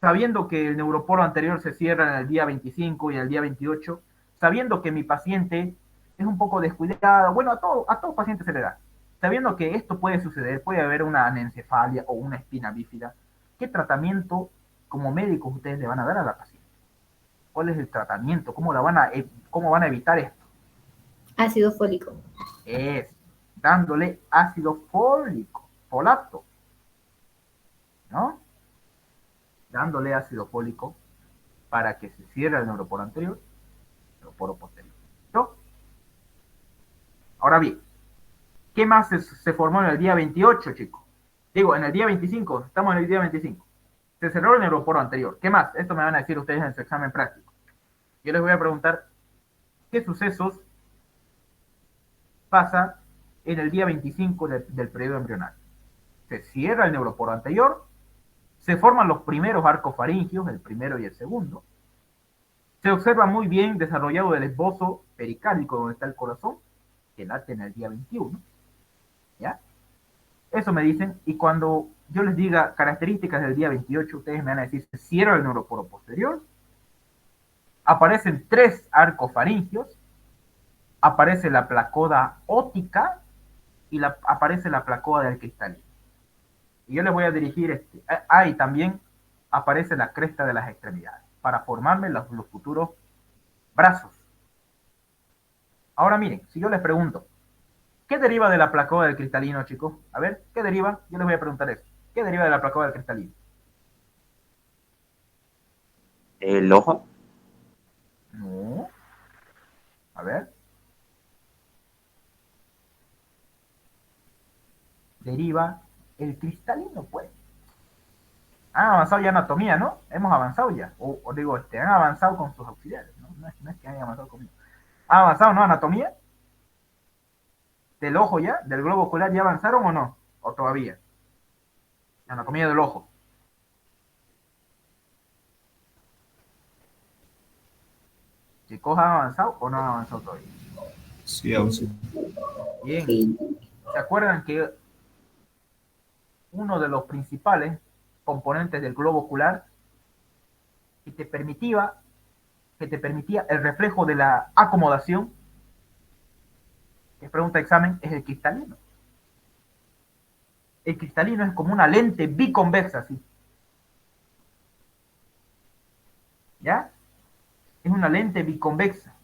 sabiendo que el neuroporo anterior se cierra en el día 25 y en el día 28, sabiendo que mi paciente es un poco descuidado, bueno, a todo paciente se le da, sabiendo que esto puede suceder, puede haber una anencefalia o una espina bífida, ¿qué tratamiento como médicos ustedes le van a dar a la paciente? ¿Cuál es el tratamiento? ¿Cómo van a evitar esto? Ácido fólico. Es dándole ácido fólico, folato, ¿no? Dándole ácido fólico para que se cierre el neuroporo anterior, neuroporo posterior. ¿No? Ahora bien, ¿qué más se formó en el día 28, chicos? Digo, en el día 25, estamos en el día 25. Se cerró el neuroporo anterior. ¿Qué más? Esto me van a decir ustedes en su examen práctico. Yo les voy a preguntar, ¿qué sucesos pasa en el día 25 del periodo embrional? Se cierra el neuroporo anterior, se forman los primeros arcos faringios, el primero y el segundo. Se observa muy bien desarrollado el esbozo pericárdico donde está el corazón, que late en el día 21. ¿Ya? Eso me dicen, y cuando yo les diga características del día 28, ustedes me van a decir, se cierra el neuroporo posterior, aparecen 3 arcos faringios, aparece la placoda óptica y aparece la placoda del cristalino. Y yo les voy a dirigir y también aparece la cresta de las extremidades para formarme los futuros brazos. Ahora miren, si yo les pregunto, ¿qué deriva de la placoda del cristalino, chicos? A ver, ¿qué deriva? Yo les voy a preguntar eso. ¿Qué deriva de la placoda del cristalino? el ojo. No. A ver. Deriva el cristalino, pues. Han avanzado ya anatomía, ¿no? Hemos avanzado ya. O digo, han avanzado con sus auxiliares, ¿no? No es que hayan avanzado conmigo. ¿Han avanzado, no? Anatomía. ¿Del ojo ya? ¿Del globo ocular ya avanzaron o no? ¿O todavía? Anatomía del ojo. ¿Chicos han avanzado o no han avanzado todavía? Sí, aún sí. Bien. Sí. ¿Se acuerdan que uno de los principales componentes del globo ocular que te permitía el reflejo de la acomodación, que es pregunta de examen, es el cristalino? El cristalino es como una lente biconvexa, así. ¿Ya? Es una lente biconvexa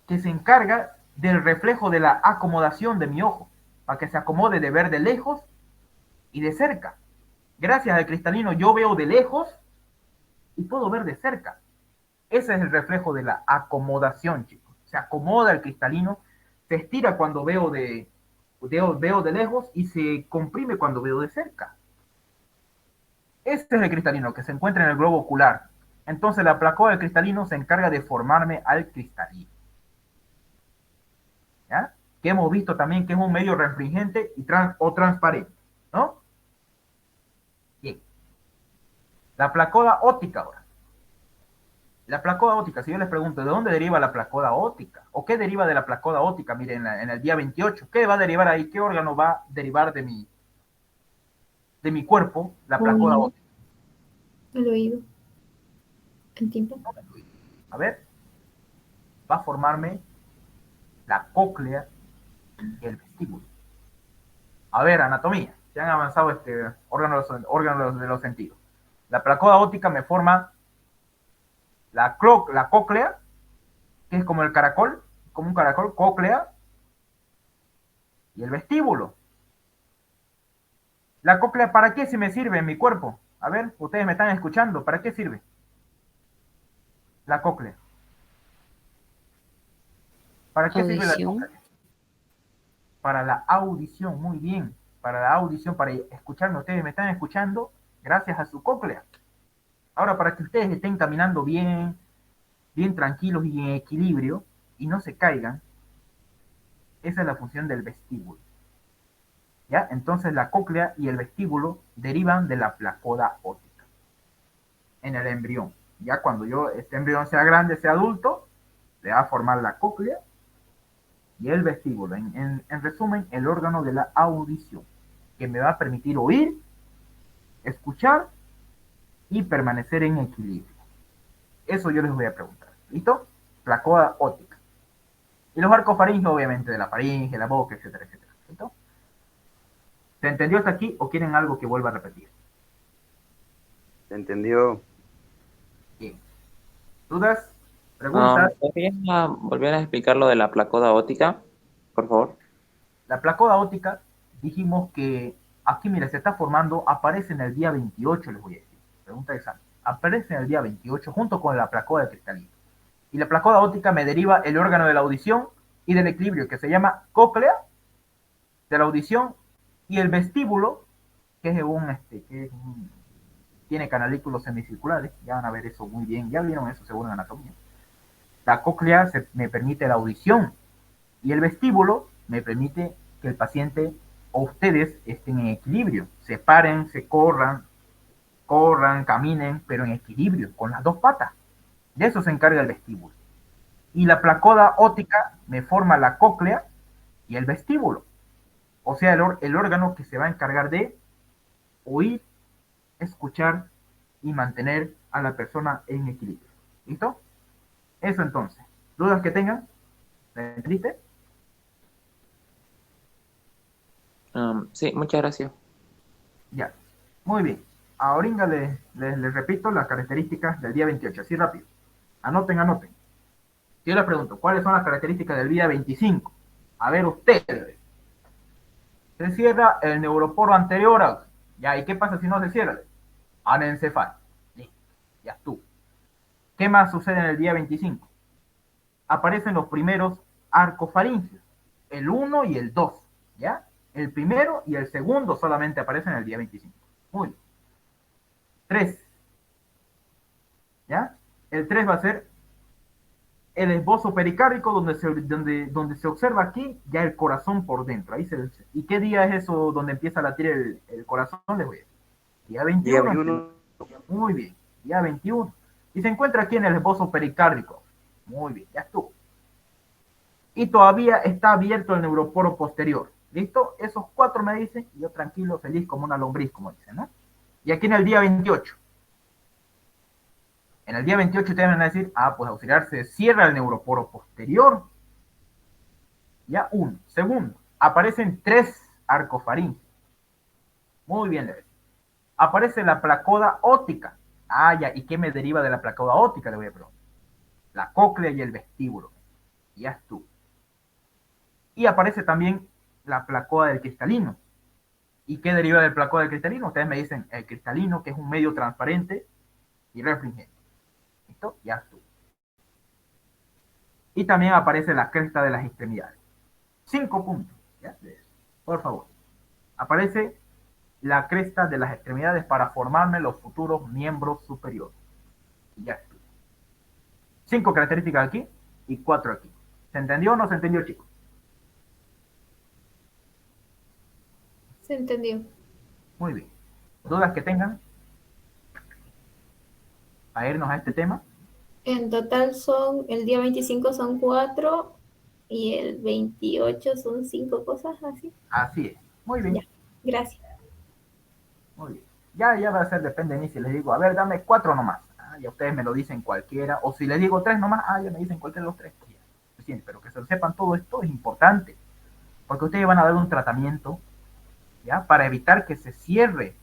que se encarga del reflejo de la acomodación de mi ojo, para que se acomode de ver de lejos y de cerca. Gracias al cristalino yo veo de lejos y puedo ver de cerca. Ese es el reflejo de la acomodación, chicos. Se acomoda el cristalino, se estira cuando veo de lejos y se comprime cuando veo de cerca. Este es el cristalino que se encuentra en el globo ocular. Entonces la placoda del cristalino se encarga de formarme al cristalino. ¿Ya? Que hemos visto también que es un medio refringente o transparente, ¿no? Bien. La placoda óptica ahora. La placoda óptica, si yo les pregunto, ¿de dónde deriva la placoda óptica? ¿O qué deriva de la placoda óptica? Miren, en el día 28, ¿qué va a derivar ahí? ¿Qué órgano va a derivar de mi cuerpo la placoda óptica? El oído. El tímpano. A ver, va a formarme la cóclea y el vestíbulo. A ver, anatomía. Ya han avanzado órganos de los sentidos. La placoda óptica me forma la cóclea, que es como el caracol, como un caracol, cóclea, y el vestíbulo. ¿La cóclea para qué se me sirve en mi cuerpo? A ver, ustedes me están escuchando, ¿para qué sirve la cóclea? ¿Para qué sirve la Audición. cóclea? Para la audición, muy bien. Para la audición, para escucharme. Ustedes me están escuchando gracias a su cóclea. Ahora, para que ustedes estén caminando bien tranquilos y en equilibrio, y no se caigan, esa es la función del vestíbulo. ¿Ya? Entonces la cóclea y el vestíbulo derivan de la placoda óptica en el embrión. Ya cuando este embrión sea grande, sea adulto, le va a formar la cóclea y el vestíbulo. En resumen, el órgano de la audición, que me va a permitir oír, escuchar y permanecer en equilibrio. Eso yo les voy a preguntar. ¿Listo? Placoda óptica. Y los arcos faringeos, obviamente, de la faringe, la boca, etcétera, etcétera. ¿Listo? ¿Se entendió hasta aquí o quieren algo que vuelva a repetir? ¿Se entendió? Bien. ¿Dudas? ¿Preguntas? ¿Podrías volver a explicar lo de la placoda óptica, por favor? La placoda óptica, dijimos que aquí, mira, se está formando, aparece en el día 28, les voy a decir. Pregunta de examen. Aparece en el día 28 junto con la placoda de cristalino. Y la placoda óptica me deriva el órgano de la audición y del equilibrio, que se llama cóclea de la audición, y el vestíbulo, que es tiene canalículos semicirculares. Ya van a ver eso muy bien. Ya vieron eso según en anatomía. La cóclea me permite la audición y el vestíbulo me permite que el paciente o ustedes estén en equilibrio, se paren, se corran, caminen, pero en equilibrio, con las dos patas. De eso se encarga el vestíbulo. Y la placoda óptica me forma la cóclea y el vestíbulo. O sea, el órgano que se va a encargar de oír, escuchar y mantener a la persona en equilibrio. ¿Listo? Eso entonces. ¿Dudas que tengan? ¿Me entendiste? Sí, muchas gracias. Ya. Muy bien. Ahora les repito las características del día 28, así rápido. Anoten. Yo les pregunto, ¿cuáles son las características del día 25? A ver ustedes. Se cierra el neuroporo anterior. Ya, ¿y qué pasa si no se cierra? Anencefalo. Listo, ya estuvo. ¿Qué más sucede en el día 25? Aparecen los primeros arcofaringios, el 1 y el 2, ¿ya? El primero y el segundo solamente aparecen en el día 25. Muy bien. 3. ¿Ya? El 3 va a ser el esbozo pericárdico, donde se observa aquí ya el corazón por dentro. ¿Y qué día es eso donde empieza a latir el corazón? Les voy a decir. Día 21. Día 21. Muy bien, día 21. Y se encuentra aquí en el esbozo pericárdico. Muy bien, ya estuvo. Y todavía está abierto el neuroporo posterior. ¿Listo? Esos 4 me dicen, y yo tranquilo, feliz como una lombriz, como dicen, ¿no? Y aquí en el día 28. En el día 28 ustedes van a decir, pues auxiliar se cierra el neuroporo posterior. Ya, 1. Segundo, aparecen 3 arcofaringes. Muy bien, Leves. Aparece la placoda óptica. Ya, ¿y qué me deriva de la placoda óptica? Le voy a preguntar. La cóclea y el vestíbulo. Ya estuvo. Y aparece también la placoda del cristalino. ¿Y qué deriva del placoda del cristalino? Ustedes me dicen el cristalino, que es un medio transparente y refringente. ¿Listo? Ya estuvo. Y también aparece la cresta de las extremidades. 5 puntos. ¿Ya? Por favor. Aparece la cresta de las extremidades para formarme los futuros miembros superiores. Y ya estuvo. 5 características aquí y 4 aquí. ¿Se entendió o no se entendió, chicos? Se entendió. Muy bien. ¿Dudas que tengan? A irnos a este tema. En total el día 25 son 4 y el 28 son 5 cosas así. Así es. Muy bien. Ya, gracias. Muy bien. Ya va a ser, depende de mí si les digo, a ver, dame 4 nomás. Ya ustedes me lo dicen cualquiera. O si les digo 3 nomás, ya me dicen cualquiera de los 3. Sí, pero que se lo sepan todo esto es importante. Porque ustedes van a dar un tratamiento, ¿ya? Para evitar que se cierre.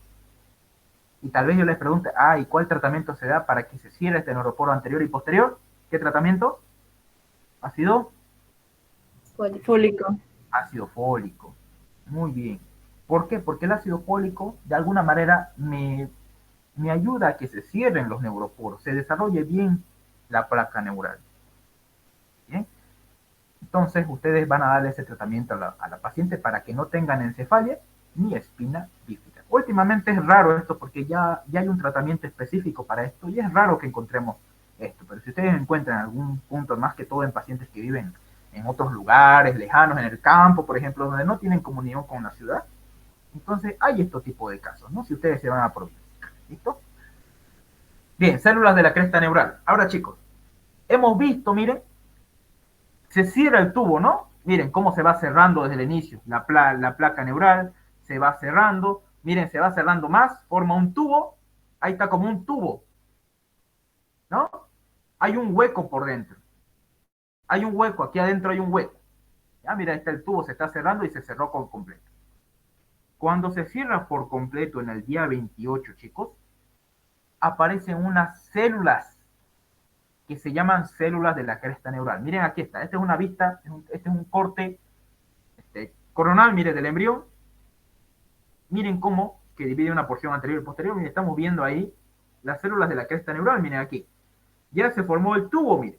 Y tal vez yo les pregunte, ¿y cuál tratamiento se da para que se cierre este neuroporo anterior y posterior? ¿Qué tratamiento? ¿Ácido? Fólico. Ácido fólico. Muy bien. ¿Por qué? Porque el ácido fólico, de alguna manera, me ayuda a que se cierren los neuroporos, se desarrolle bien la placa neural. ¿Bien? Entonces, ustedes van a darle ese tratamiento a la paciente para que no tengan encefalia ni espina bífida. Últimamente es raro esto porque ya hay un tratamiento específico para esto y es raro que encontremos esto. Pero si ustedes encuentran algún punto, más que todo en pacientes que viven en otros lugares lejanos, en el campo, por ejemplo, donde no tienen comunión con la ciudad, entonces hay este tipo de casos, ¿no? Si ustedes se van a probar. ¿Listo? Bien, células de la cresta neural. Ahora, chicos, hemos visto, miren, se cierra el tubo, ¿no? Miren cómo se va cerrando desde el inicio. La placa neural se va cerrando. Miren, se va cerrando más, forma un tubo. Ahí está como un tubo, ¿no? Hay un hueco por dentro. Hay un hueco, aquí adentro hay un hueco. Ya, mira, ahí está el tubo, se está cerrando y se cerró por completo. Cuando se cierra por completo en el día 28, chicos, aparecen unas células que se llaman células de la cresta neural. Miren, aquí está. Esta es una vista, este es un corte coronal, miren, del embrión. Miren cómo que divide una porción anterior y posterior. Miren, estamos viendo ahí las células de la cresta neural. Miren aquí. Ya se formó el tubo, miren.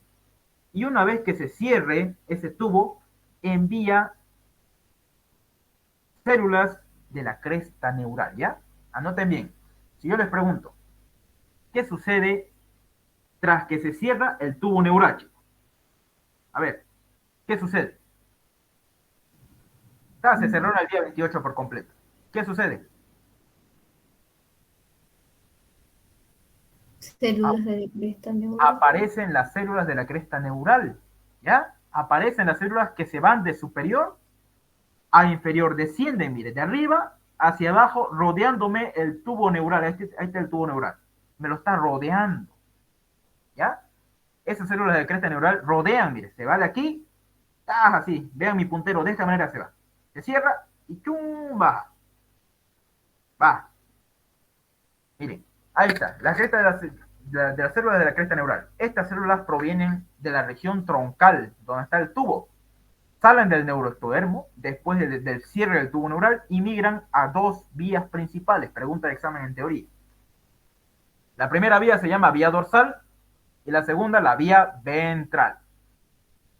Y una vez que se cierre ese tubo, envía células de la cresta neural, ¿ya? Anoten bien. Si yo les pregunto, ¿qué sucede tras que se cierra el tubo neural, chicos? A ver, ¿qué sucede? Se cerró el día 28 por completo. ¿Qué sucede? Células de la cresta neural. Aparecen las células de la cresta neural, ¿ya? Aparecen las células que se van de superior a inferior, descienden, mire, de arriba hacia abajo, rodeándome el tubo neural. Ahí está el tubo neural. Me lo está rodeando, ¿ya? Esas células de la cresta neural rodean, mire, se va de aquí, así, vean mi puntero, de esta manera se va. Se cierra y ¡chum! Baja. Va. Miren, ahí está, la cresta de las células de la cresta neural. Estas células provienen de la región troncal, donde está el tubo. Salen del neuroectodermo después del cierre del tubo neural y migran a dos vías principales. Pregunta de examen en teoría. La primera vía se llama vía dorsal y la segunda la vía ventral.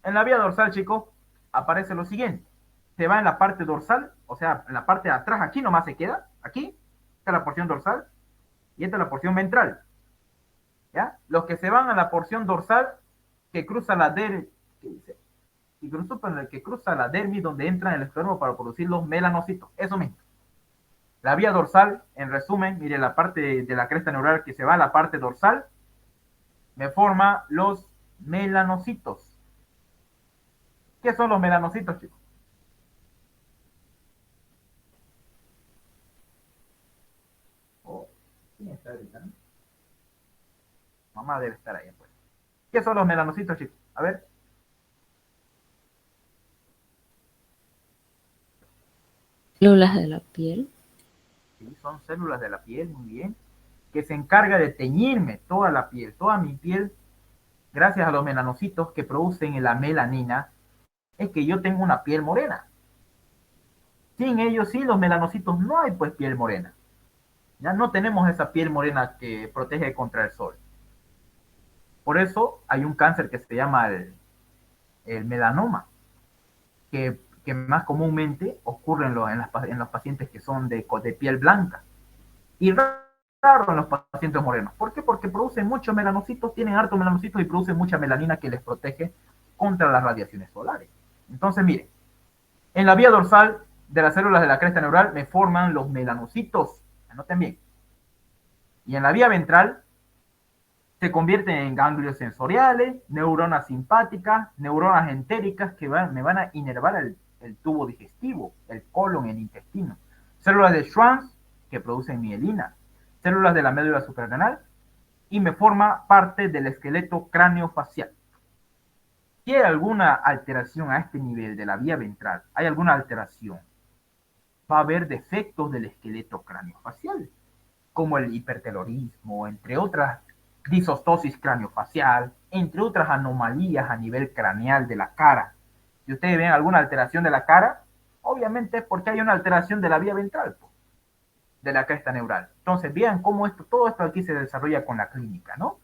En la vía dorsal, chicos, aparece lo siguiente. Se va en la parte dorsal, o sea, en la parte de atrás, aquí nomás se queda, aquí, esta es la porción dorsal y esta es la porción ventral. ¿Ya? Los que se van a la porción dorsal, que cruza la dermis, que cruza la dermis donde entra en el ectodermo para producir los melanocitos, eso mismo. La vía dorsal, en resumen, mire, la parte de la cresta neural que se va a la parte dorsal, me forma los melanocitos. ¿Qué son los melanocitos, chicos? ¿Quién está gritando? Mamá debe estar ahí, pues. ¿Qué son los melanocitos, chicos? A ver. Células de la piel. Sí, son células de la piel, muy bien. Que se encarga de teñirme toda la piel, toda mi piel, gracias a los melanocitos que producen la melanina, es que yo tengo una piel morena. Sin ellos, sin los melanocitos, no hay pues piel morena. Ya no tenemos esa piel morena que protege contra el sol. Por eso hay un cáncer que se llama el melanoma, que más comúnmente ocurre en los pacientes que son de piel blanca. Y raro en los pacientes morenos. ¿Por qué? Porque producen muchos melanocitos, tienen hartos melanocitos y producen mucha melanina que les protege contra las radiaciones solares. Entonces, miren, en la vía dorsal de las células de la cresta neural me forman los melanocitos. Anoten bien. Y en la vía ventral se convierten en ganglios sensoriales, neuronas simpáticas, neuronas entéricas que me van a inervar el tubo digestivo, el colon, el intestino. Células de Schwann que producen mielina, células de la médula suprarrenal y me forma parte del esqueleto craneofacial. Si hay alguna alteración a este nivel de la vía ventral, hay alguna alteración, va a haber defectos del esqueleto craneofacial, como el hipertelorismo, entre otras, disostosis craneofacial, entre otras anomalías a nivel craneal de la cara. Si ustedes ven alguna alteración de la cara, obviamente es porque hay una alteración de la vía ventral, de la cresta neural. Entonces, vean cómo todo esto aquí se desarrolla con la clínica, ¿no?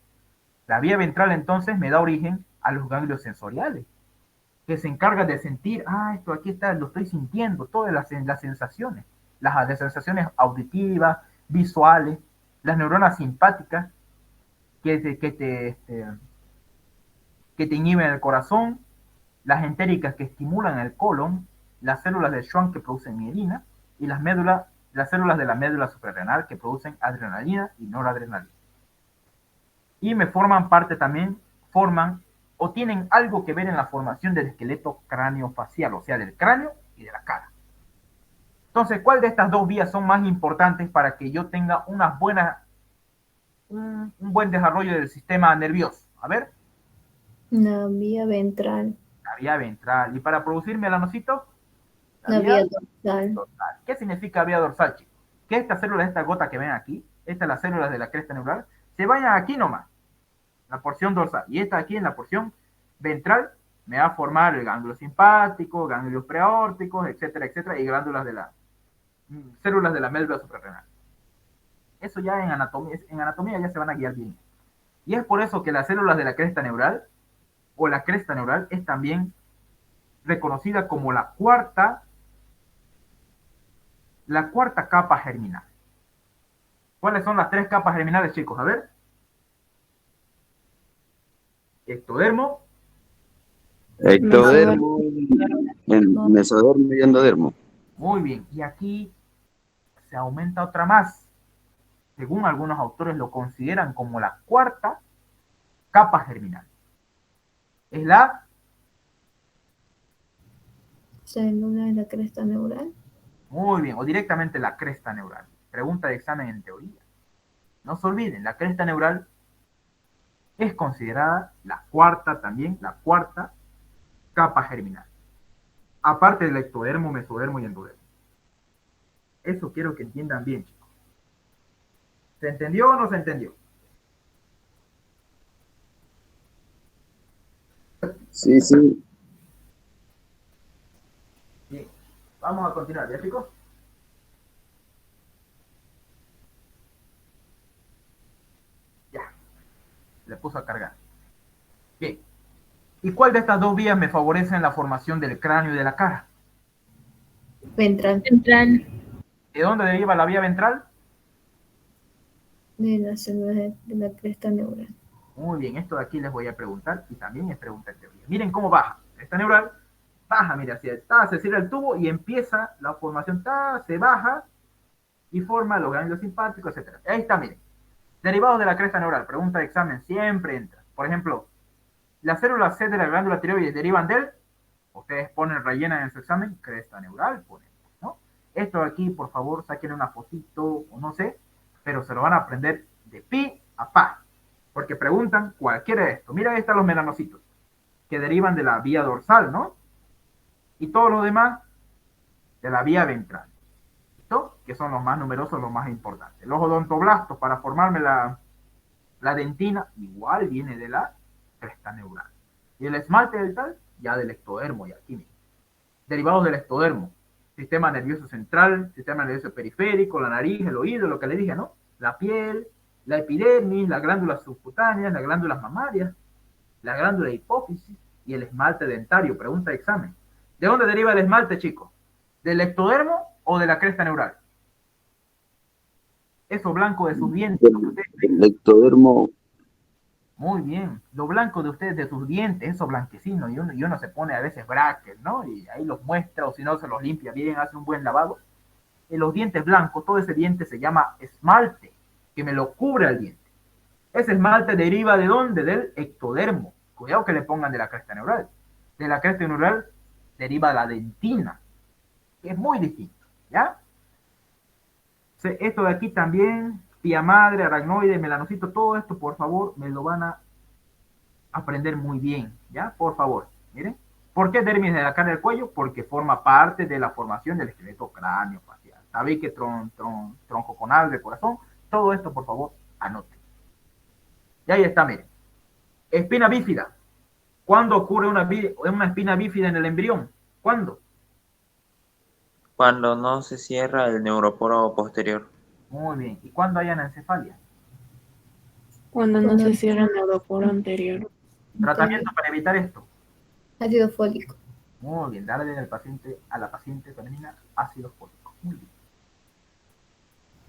La vía ventral, entonces, me da origen a los ganglios sensoriales, que se encargan de sentir, esto aquí está, lo estoy sintiendo, todas las sensaciones, las sensaciones auditivas, visuales, las neuronas simpáticas, que que te inhiben el corazón, las entéricas que estimulan el colon, las células de Schwann que producen mielina y las células de la médula suprarrenal que producen adrenalina y noradrenalina. Y me forman parte también, forman o tienen algo que ver en la formación del esqueleto craneofacial, o sea, del cráneo y de la cara. Entonces, ¿cuál de estas dos vías son más importantes para que yo tenga un buen desarrollo del sistema nervioso? A ver. La vía ventral. La vía ventral. ¿Y para producir melanocitos? La vía dorsal. ¿Qué significa vía dorsal, chicos? Que estas células, esta gota que ven aquí, estas las células de la cresta neural, se vayan aquí nomás, la porción dorsal, y esta aquí en la porción ventral me va a formar el ganglio simpático, ganglios preaórticos, etcétera, etcétera, y glándulas de células de la médula suprarrenal. Eso ya en anatomía ya se van a guiar bien. Y es por eso que las células de la cresta neural, o la cresta neural, es también reconocida como la cuarta capa germinal. ¿Cuáles son las 3 capas germinales, chicos? A ver. Ectodermo, mesodermo y endodermo. Muy bien. Y aquí se aumenta otra más. Según algunos autores lo consideran como la 4ª capa germinal. Es la célula de la cresta neural. Muy bien, o directamente la cresta neural. Pregunta de examen en teoría. No se olviden, la cresta neural es considerada la 4ª capa germinal. Aparte del ectodermo, mesodermo y endodermo. Eso quiero que entiendan bien, chicos. ¿Se entendió o no se entendió? Sí, sí. Bien, vamos a continuar, ¿ya, chicos? Ya, le puso a cargar. Bien, ¿y cuál de estas dos vías me favorecen la formación del cráneo y de la cara? Ventral. Ventral. ¿De dónde deriva la vía ventral? De las células de la cresta neural. Muy bien, esto de aquí les voy a preguntar y también es pregunta en teoría. Miren cómo baja. Cresta neural baja, mira, se cierra el tubo y empieza la formación, se baja y forma los ganglios simpáticos, etc. Ahí está, miren. Derivados de la cresta neural, pregunta de examen, siempre entra. Por ejemplo, las células C de la glándula tiroides derivan del, ustedes ponen, rellenan en su examen, cresta neural, ponen, ¿no? Esto de aquí, por favor, saquen una fotito o no sé, pero se lo van a aprender de pi a pa, porque preguntan cualquiera de esto. Mira, ahí están los melanocitos, que derivan de la vía dorsal, ¿no? Y todos los demás de la vía ventral, ¿listo? Que son los más numerosos, los más importantes. Los odontoblastos, para formarme la dentina, igual viene de la cresta neural. Y el esmalte dental, ya del ectodermo, y aquí mismo. Derivados del ectodermo, sistema nervioso central, sistema nervioso periférico, la nariz, el oído, lo que le dije, ¿no? La piel, la epidermis, las glándulas subcutáneas, las glándulas mamarias, la glándula hipófisis y el esmalte dentario. Pregunta de examen. ¿De dónde deriva el esmalte, chicos? ¿Del ectodermo o de la cresta neural? Eso blanco de sus dientes. El ectodermo. Muy bien. Lo blanco de ustedes, de sus dientes, eso blanquecino. Y uno se pone a veces brackets, ¿no? Y ahí los muestra, o si no, se los limpia bien, hace un buen lavado. En los dientes blancos, todo ese diente se llama esmalte, que me lo cubre al diente. Ese esmalte deriva ¿de dónde? Del ectodermo. Cuidado que le pongan de la cresta neural. De la cresta neural deriva la dentina, que es muy distinto, ¿ya? Esto de aquí también, pía madre, aracnoide, melanocito, todo esto, por favor, me lo van a aprender muy bien, ¿ya? Por favor, miren. ¿Por qué dermis de la cara del cuello? Porque forma parte de la formación del esqueleto cráneo facial. Tabique, tronco conal del corazón, todo esto, por favor, anoten. Y ahí está, miren. Espina bífida. ¿Cuándo ocurre una espina bífida en el embrión? ¿Cuándo? Cuando no se cierra el neuroporo posterior. Muy bien. ¿Y cuándo hay anencefalia? Cuando no se cierra el neuroporo anterior. Tratamiento para evitar esto. Ácido fólico. Muy bien. Darle a la paciente femenina ácido fólico. Muy bien.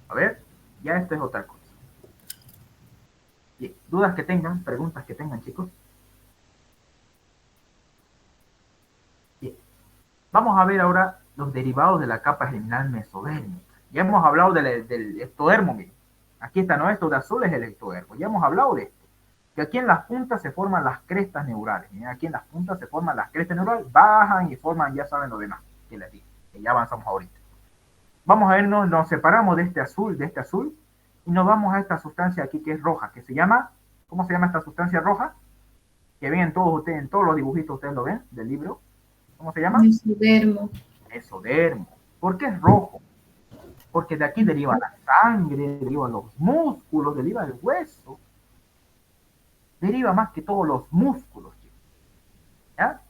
A ver, ya esto es otra cosa. Bien. ¿Dudas que tengan? ¿Preguntas que tengan, chicos? Vamos a ver ahora los derivados de la capa germinal mesodérmica. Ya hemos hablado del ectodermo, miren. Aquí está, ¿no? Esto de azul es el ectodermo. Ya hemos hablado de esto. Que aquí en las puntas se forman las crestas neurales. Miren, aquí en las puntas se forman las crestas neurales, bajan y forman, ya saben lo demás, que les dije, que ya avanzamos ahorita. Vamos a ver, nos separamos de este azul, y nos vamos a esta sustancia aquí que es roja, que se llama, ¿cómo se llama esta sustancia roja? Que ven todos ustedes, en todos los dibujitos ustedes lo ven, del libro. ¿Cómo se llama? Mesodermo. Mesodermo. ¿Por qué es rojo? Porque de aquí deriva la sangre, derivan los músculos, deriva el hueso. Deriva más que todos los músculos, chicos. ¿Ya?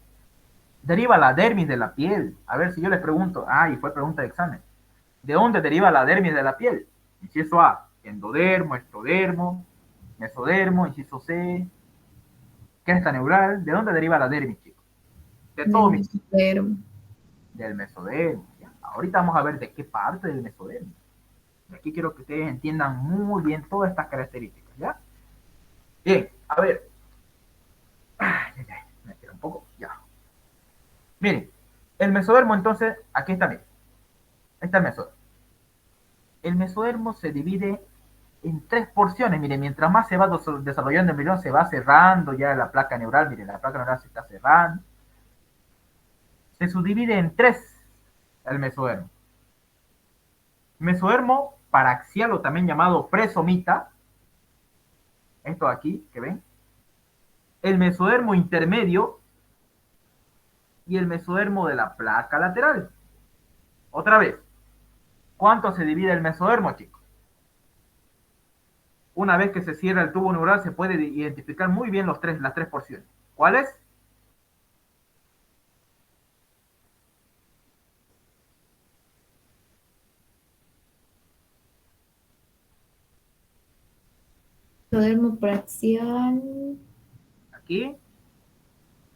Deriva la dermis de la piel. A ver si yo les pregunto, y fue pregunta de examen. ¿De dónde deriva la dermis de la piel? Inciso A, endodermo, ectodermo, mesodermo, inciso C, cresta neural. ¿De dónde deriva la dermis, chicos? De todo Mesodermo. del mesodermo. ¿Ya? Ahorita vamos a ver de qué parte del mesodermo. Aquí quiero que ustedes entiendan muy bien todas estas características, ¿ya? Bien, a ver. Me queda un poco, ya. Miren, el mesodermo entonces, aquí está, miren. Ahí está el mesodermo. El mesodermo se divide en 3 porciones. Miren, mientras más se va desarrollando el embrión, se va cerrando ya la placa neural. Miren, la placa neural se está cerrando. Se subdivide en 3 el mesodermo. Mesodermo paraxial, o también llamado presomita. Esto aquí, que ven. El mesodermo intermedio y el mesodermo de la placa lateral. Otra vez. ¿Cuánto se divide el mesodermo, chicos? Una vez que se cierra el tubo neural, se puede identificar muy bien las 3 porciones. ¿Cuáles? Mesodermo paraxial. Aquí.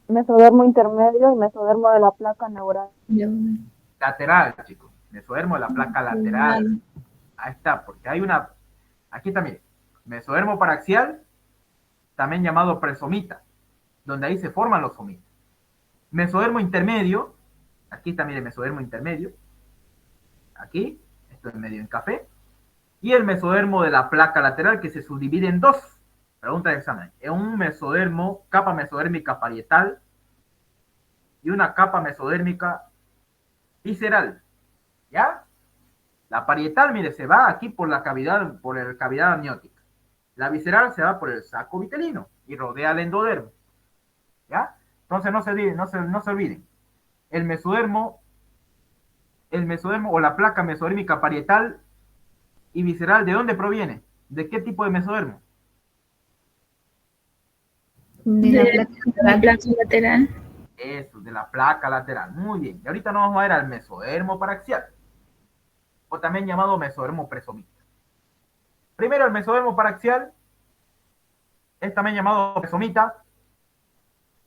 Mesodermo intermedio y mesodermo de la placa neural. Lateral, chicos. Mesodermo de la placa lateral. Ahí está, porque hay una... Aquí también. Mesodermo paraxial, también llamado presomita, donde ahí se forman los somitas. Mesodermo intermedio, aquí también el mesodermo intermedio. Aquí, esto es medio en café. Y el mesodermo de la placa lateral, que se subdivide en 2. Pregunta de examen. Es un mesodermo, capa mesodérmica parietal y una capa mesodérmica visceral. ¿Ya? La parietal, mire, se va aquí por la cavidad amniótica. La visceral se va por el saco vitelino y rodea el endodermo. ¿Ya? Entonces no se olviden. El mesodermo o la placa mesodérmica parietal y visceral, ¿de dónde proviene? ¿De qué tipo de mesodermo? De la placa lateral. Eso, de la placa lateral. Muy bien. Y ahorita nos vamos a ver al mesodermo paraxial, o también llamado mesodermo presomita. Primero, el mesodermo paraxial es también llamado presomita.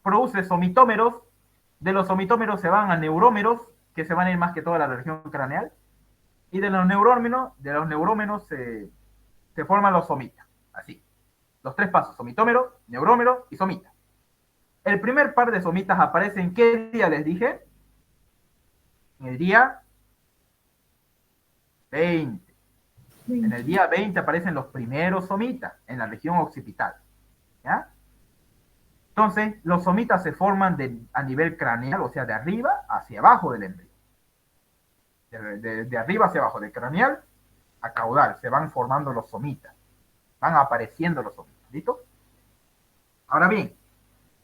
Produce somitómeros. De los somitómeros se van a neurómeros, que se van a ir más que toda la región craneal. Y de los neurómenos se forman los somitas. Así. Los 3 pasos: somitómero, neurómero y somita. El primer par de somitas aparece ¿en qué día les dije? En el día 20. En el día 20 aparecen los primeros somitas en la región occipital. ¿Ya? Entonces, los somitas se forman a nivel craneal, o sea, de arriba hacia abajo del embrión. De arriba hacia abajo, de craneal a caudal, se van formando los somitas. Van apareciendo los somitas. ¿Listo? Ahora bien,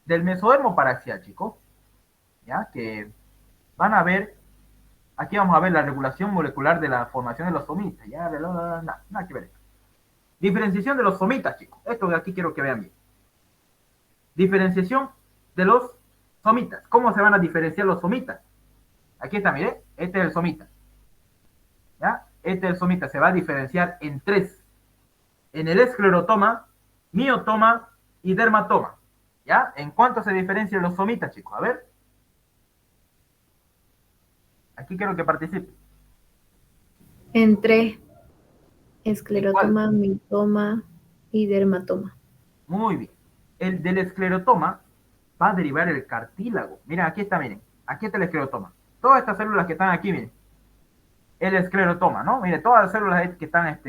del mesodermo paraxial, chicos, ¿ya? Que van a ver, aquí vamos a ver la regulación molecular de la formación de los somitas. Ya, nada que ver. Diferenciación de los somitas, chicos. Esto de aquí quiero que vean bien. Diferenciación de los somitas. ¿Cómo se van a diferenciar los somitas? Aquí está, mire, este es el somita. ¿Ya? Este es el somita, se va a diferenciar en 3. En el esclerotoma, miotoma y dermatoma. ¿Ya? ¿En cuánto se diferencian los somitas, chicos? A ver. Aquí quiero que participen. En 3. Esclerotoma, miotoma y dermatoma. Muy bien. El del esclerotoma va a derivar el cartílago. Miren, aquí está, miren. Aquí está el esclerotoma. Todas estas células que están aquí, miren, el esclerotoma, ¿no? Mire, todas las células que están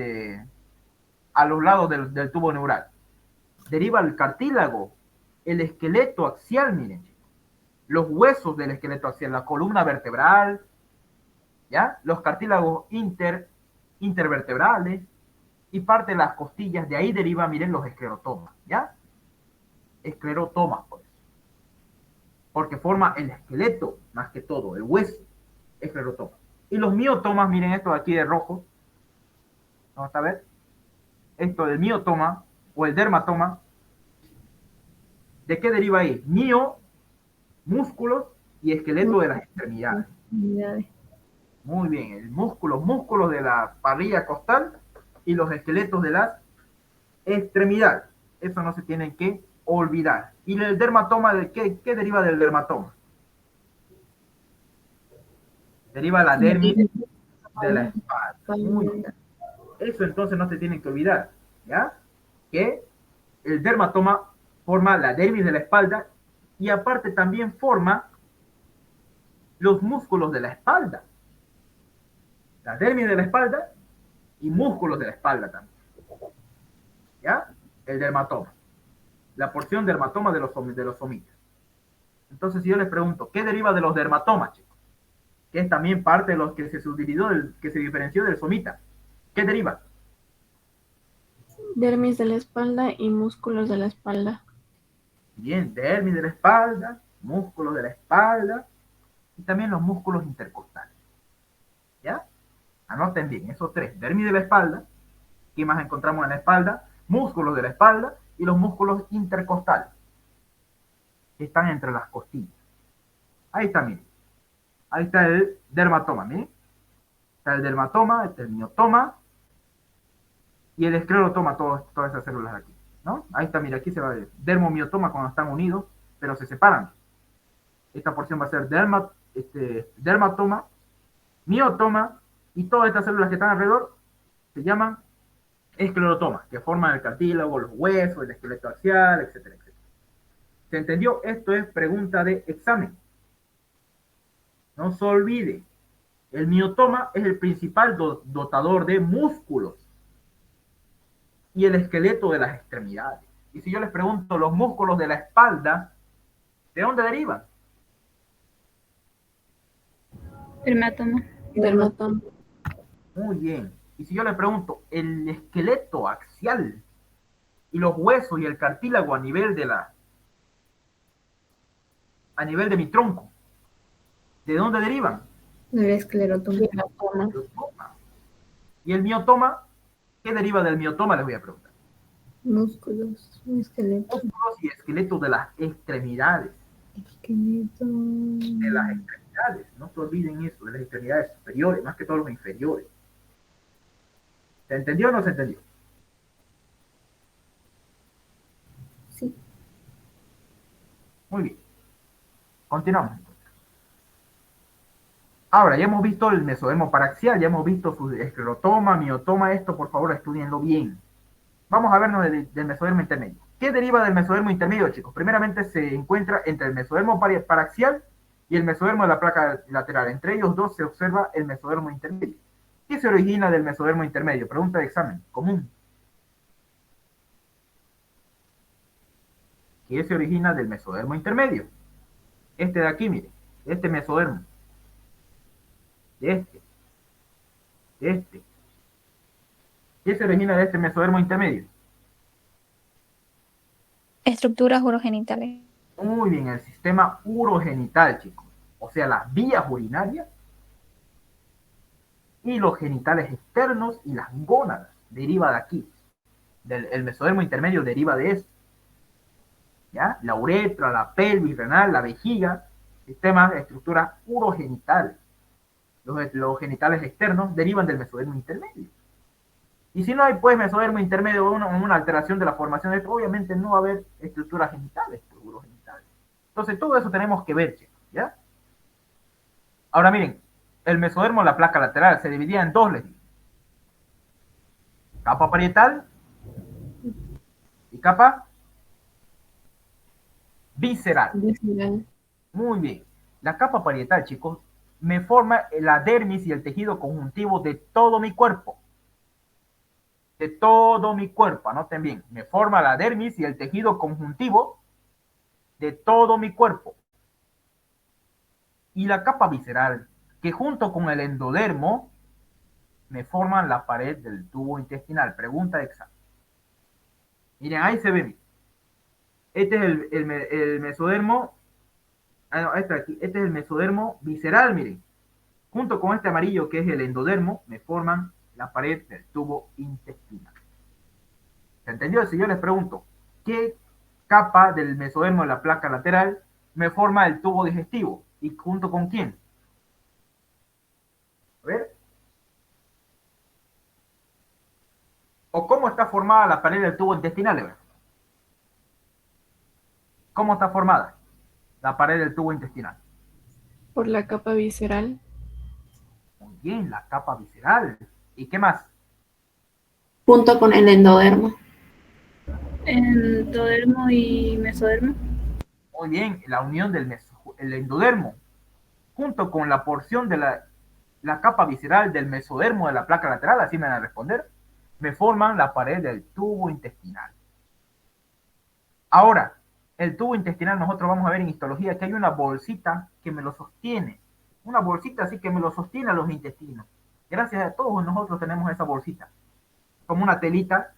a los lados del tubo neural. Deriva el cartílago, el esqueleto axial, miren, los huesos del esqueleto axial, la columna vertebral, ¿ya? Los cartílagos intervertebrales y parte de las costillas. De ahí deriva, miren, los esclerotomas, ¿ya? Esclerotomas, pues. Porque forma el esqueleto, más que todo, el hueso, esclerotoma. Y los miotomas, miren esto de aquí de rojo. Vamos a ver. Esto del miotoma o el dermatoma. ¿De qué deriva ahí? Mio, músculos y esqueleto de las extremidades. Muy bien, músculos de la parrilla costal y los esqueletos de las extremidades. Eso no se tienen que olvidar. ¿Y el dermatoma de qué deriva del dermatoma? Deriva la dermis de la espalda. Muy bien. Eso entonces no se tienen que olvidar, ¿ya? Que el dermatoma forma la dermis de la espalda y aparte también forma los músculos de la espalda. La dermis de la espalda y músculos de la espalda también. ¿Ya? El dermatoma. La porción dermatoma de los somitas. Entonces, si yo les pregunto, ¿qué deriva de los dermatomas, chicos? Que es también parte de los que se subdividió, que se diferenció del somita. ¿Qué deriva? Dermis de la espalda y músculos de la espalda. Bien, dermis de la espalda, músculos de la espalda y también los músculos intercostales. ¿Ya? Anoten bien, esos tres. Dermis de la espalda, ¿qué más encontramos en la espalda? Músculos de la espalda y los músculos intercostales, que están entre las costillas. Ahí está, miren. Ahí está el dermatoma, miren. Está el dermatoma, está el miotoma y el esclerotoma, todas esas células de aquí, ¿no? Ahí está, mira, aquí se va a ver dermomiotoma cuando están unidos, pero se separan. Esta porción va a ser dermatoma, miotoma, y todas estas células que están alrededor se llaman esclerotomas, que forman el cartílago, los huesos, el esqueleto axial, etcétera, etcétera. ¿Se entendió? Esto es pregunta de examen. No se olvide, el miotoma es el principal dotador de músculos y el esqueleto de las extremidades. Y si yo les pregunto, los músculos de la espalda, ¿de dónde derivan? Dermatoma. Muy bien. Y si yo les pregunto, el esqueleto axial y los huesos y el cartílago a nivel de mi tronco, ¿de dónde derivan? El esclerotoma. Y el miotoma, ¿qué deriva del miotoma? Les voy a preguntar. Músculos, esqueleto. Músculos y esqueletos de las extremidades. Esqueleto. De las extremidades. No se olviden eso, de las extremidades superiores, más que todos los inferiores. ¿Se entendió o no se entendió? Sí. Muy bien. Continuamos. Ahora, ya hemos visto el mesodermo paraxial, ya hemos visto su esclerotoma, miotoma, esto por favor estudienlo bien. Vamos a vernos del mesodermo intermedio. ¿Qué deriva del mesodermo intermedio, chicos? Primeramente se encuentra entre el mesodermo paraxial y el mesodermo de la placa lateral. Entre ellos dos se observa el mesodermo intermedio. ¿Qué se origina del mesodermo intermedio? Pregunta de examen, común. ¿Qué se origina del mesodermo intermedio? Este de aquí, mire, este mesodermo. De este. ¿Qué se origina de este mesodermo intermedio? Estructuras urogenitales. Muy bien, el sistema urogenital, chicos. O sea, las vías urinarias y los genitales externos y las gónadas. Deriva de aquí. El mesodermo intermedio deriva de eso. ¿Ya? La uretra, la pelvis renal, la vejiga, sistemas de estructura urogenital. Los genitales externos derivan del mesodermo intermedio. Y si no hay pues mesodermo intermedio o una alteración de la formación de esto, obviamente no va a haber estructuras genitales, urogenitales. Entonces todo eso tenemos que ver, chicos, ¿ya? Ahora miren, el mesodermo, la placa lateral, se dividía en dos, les digo. Capa parietal y capa visceral. Visceral. Muy bien. La capa parietal, chicos, me forma la dermis y el tejido conjuntivo de todo mi cuerpo. De todo mi cuerpo, anoten bien, me forma la dermis y el tejido conjuntivo de todo mi cuerpo. Y la capa visceral, que junto con el endodermo me forman la pared del tubo intestinal. Pregunta de examen. Miren, ahí se ve. Este es el mesodermo. Este es el mesodermo visceral, miren. Junto con este amarillo que es el endodermo, me forman la pared del tubo intestinal. ¿Se entendió? Si yo les pregunto, ¿qué capa del mesodermo de la placa lateral me forma el tubo digestivo? ¿Y junto con quién? A ver. ¿O cómo está formada la pared del tubo intestinal? ¿Cómo está formada la pared del tubo intestinal? Por la capa visceral. Muy bien, la capa visceral. ¿Y qué más? Junto con el endodermo. Endodermo y mesodermo. Muy bien, la unión del el endodermo junto con la porción de la capa visceral del mesodermo de la placa lateral, así me van a responder, me forman la pared del tubo intestinal. Ahora, el tubo intestinal, nosotros vamos a ver en histología que hay una bolsita que me lo sostiene. Una bolsita así que me lo sostiene a los intestinos. Gracias a todos nosotros tenemos esa bolsita. Como una telita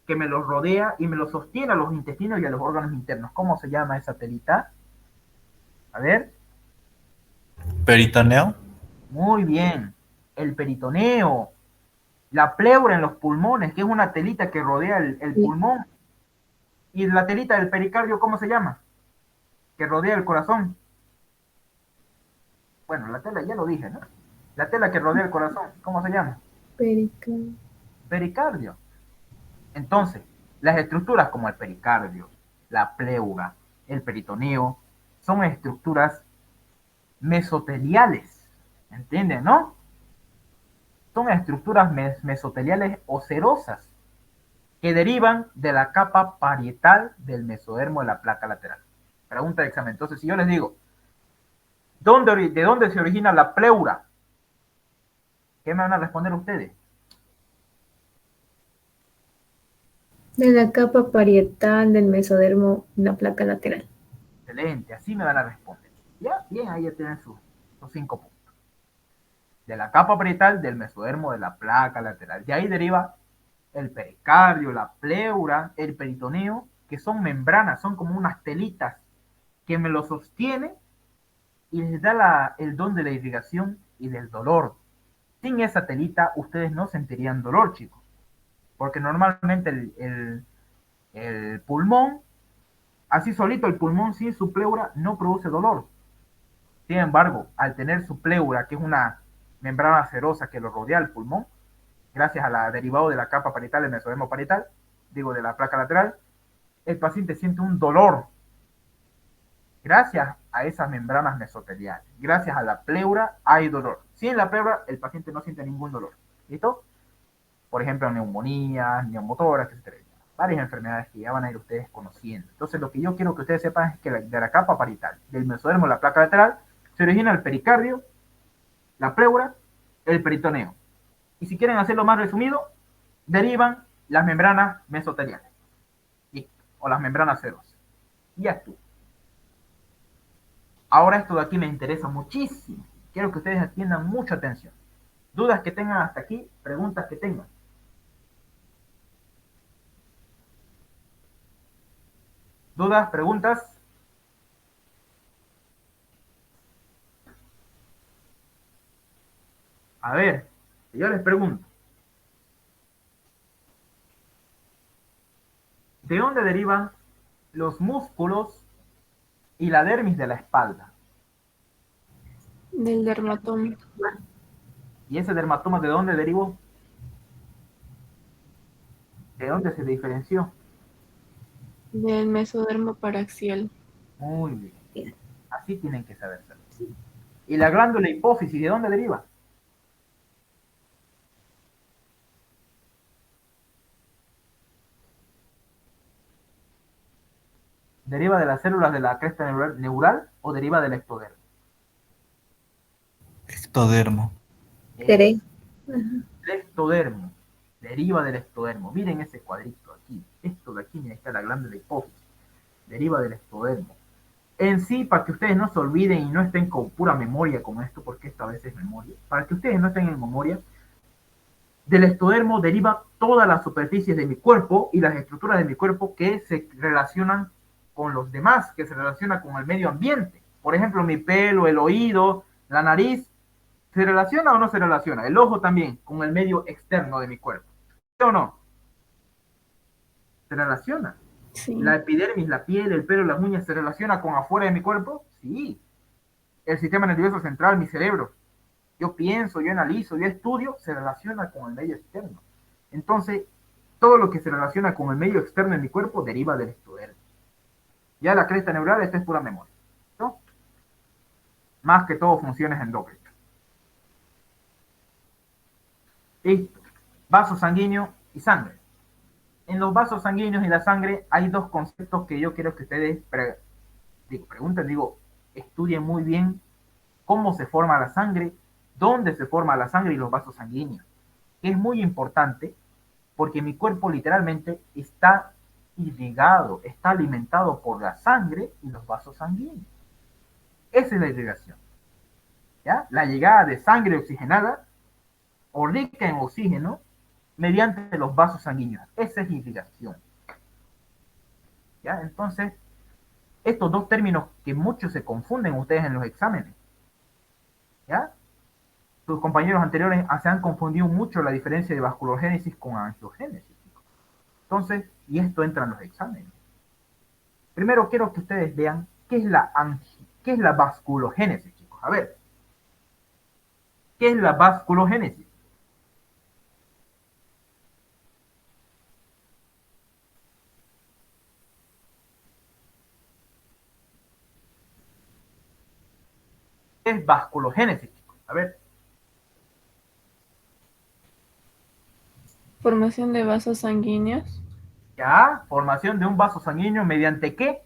que me los rodea y me lo sostiene a los intestinos y a los órganos internos. ¿Cómo se llama esa telita? A ver. Peritoneo. Muy bien. El peritoneo. La pleura en los pulmones, que es una telita que rodea el pulmón. Y la telita del pericardio, ¿cómo se llama? Que rodea el corazón. Bueno, la tela ya lo dije, ¿no? La tela que rodea el corazón, ¿cómo se llama? Pericardio. Pericardio. Entonces, las estructuras como el pericardio, la pleura, el peritoneo, son estructuras mesoteliales. ¿Entienden, no? Son estructuras mesoteliales o serosas que derivan de la capa parietal del mesodermo de la placa lateral. Pregunta de examen. Entonces, si yo les digo, ¿de dónde se origina la pleura? ¿Qué me van a responder ustedes? De la capa parietal del mesodermo, la placa lateral. Excelente, así me van a responder. Ya, bien, ahí ya tienen sus 5 puntos. De la capa parietal del mesodermo de la placa lateral. De ahí deriva el pericardio, la pleura, el peritoneo, que son membranas, son como unas telitas que me lo sostienen y les da el don de la irrigación y del dolor. Sin esa telita, ustedes no sentirían dolor, chicos. Porque normalmente el pulmón, así solito el pulmón sin su pleura, no produce dolor. Sin embargo, al tener su pleura, que es una membrana serosa que lo rodea el pulmón, gracias a la derivado de la capa parietal del mesodermo parietal, digo de la placa lateral, el paciente siente un dolor. Gracias a esas membranas mesoteliales, gracias a la pleura hay dolor. Sin la pleura, el paciente no siente ningún dolor. ¿Listo? Por ejemplo, neumonías, neumotórax, etc. Varias enfermedades que ya van a ir ustedes conociendo. Entonces, lo que yo quiero que ustedes sepan es que de la capa parietal, del mesodermo de la placa lateral, se origina el pericardio, la pleura, el peritoneo. Y si quieren hacerlo más resumido, derivan las membranas mesoteliales o las membranas serosas. Y ya estuvo. Ahora esto de aquí me interesa muchísimo. Quiero que ustedes atiendan mucha atención. Dudas que tengan hasta aquí, preguntas que tengan. ¿Dudas, preguntas? A ver, yo les pregunto. ¿De dónde derivan los músculos y la dermis de la espalda? Del dermatoma. ¿Y ese dermatoma de dónde derivó? ¿De dónde se diferenció? Del mesodermo paraxial. Muy bien. Así tienen que saber. ¿Y la glándula hipófisis de dónde deriva? ¿Deriva de las células de la cresta neural o deriva del ectodermo? Ectodermo. ¿Queréis? El ectodermo deriva del ectodermo. Miren ese cuadrito aquí. Esto de aquí, miren, está la glándula hipófisis. Deriva del ectodermo. En sí, para que ustedes no se olviden y no estén con pura memoria con esto, porque esta vez es memoria, para que ustedes no estén en memoria, del ectodermo deriva todas las superficies de mi cuerpo y las estructuras de mi cuerpo que se relacionan con los demás, que se relacionan con el medio ambiente. Por ejemplo, mi pelo, el oído, la nariz, ¿se relaciona o no se relaciona? El ojo también, con el medio externo de mi cuerpo. ¿Sí o no? ¿Se relaciona? Sí. La epidermis, la piel, el pelo, las uñas, ¿se relaciona con afuera de mi cuerpo? Sí. El sistema nervioso central, mi cerebro. Yo pienso, yo analizo, yo estudio, se relaciona con el medio externo. Entonces, todo lo que se relaciona con el medio externo de mi cuerpo deriva del ectodermo. Ya la cresta neural, esta es pura memoria, ¿no? Más que todo funciones endócrinas. Listo. Vaso sanguíneo y sangre. En los vasos sanguíneos y la sangre hay dos conceptos que yo quiero que ustedes estudien muy bien cómo se forma la sangre, dónde se forma la sangre y los vasos sanguíneos. Es muy importante porque mi cuerpo literalmente está irrigado, está alimentado por la sangre y los vasos sanguíneos. Esa es la irrigación. ¿Ya? La llegada de sangre oxigenada o rica en oxígeno mediante los vasos sanguíneos. Esa es irrigación. ¿Ya? Entonces, estos dos términos que muchos se confunden ustedes en los exámenes. ¿Ya? Sus compañeros anteriores se han confundido mucho la diferencia de vasculogénesis con angiogénesis. Entonces, y esto entra en los exámenes. Primero quiero que ustedes vean qué es la vasculogénesis, chicos. A ver, ¿qué es la vasculogénesis? ¿Qué es vasculogénesis, chicos? A ver. Formación de vasos sanguíneos. Ya, formación de un vaso sanguíneo mediante ¿qué?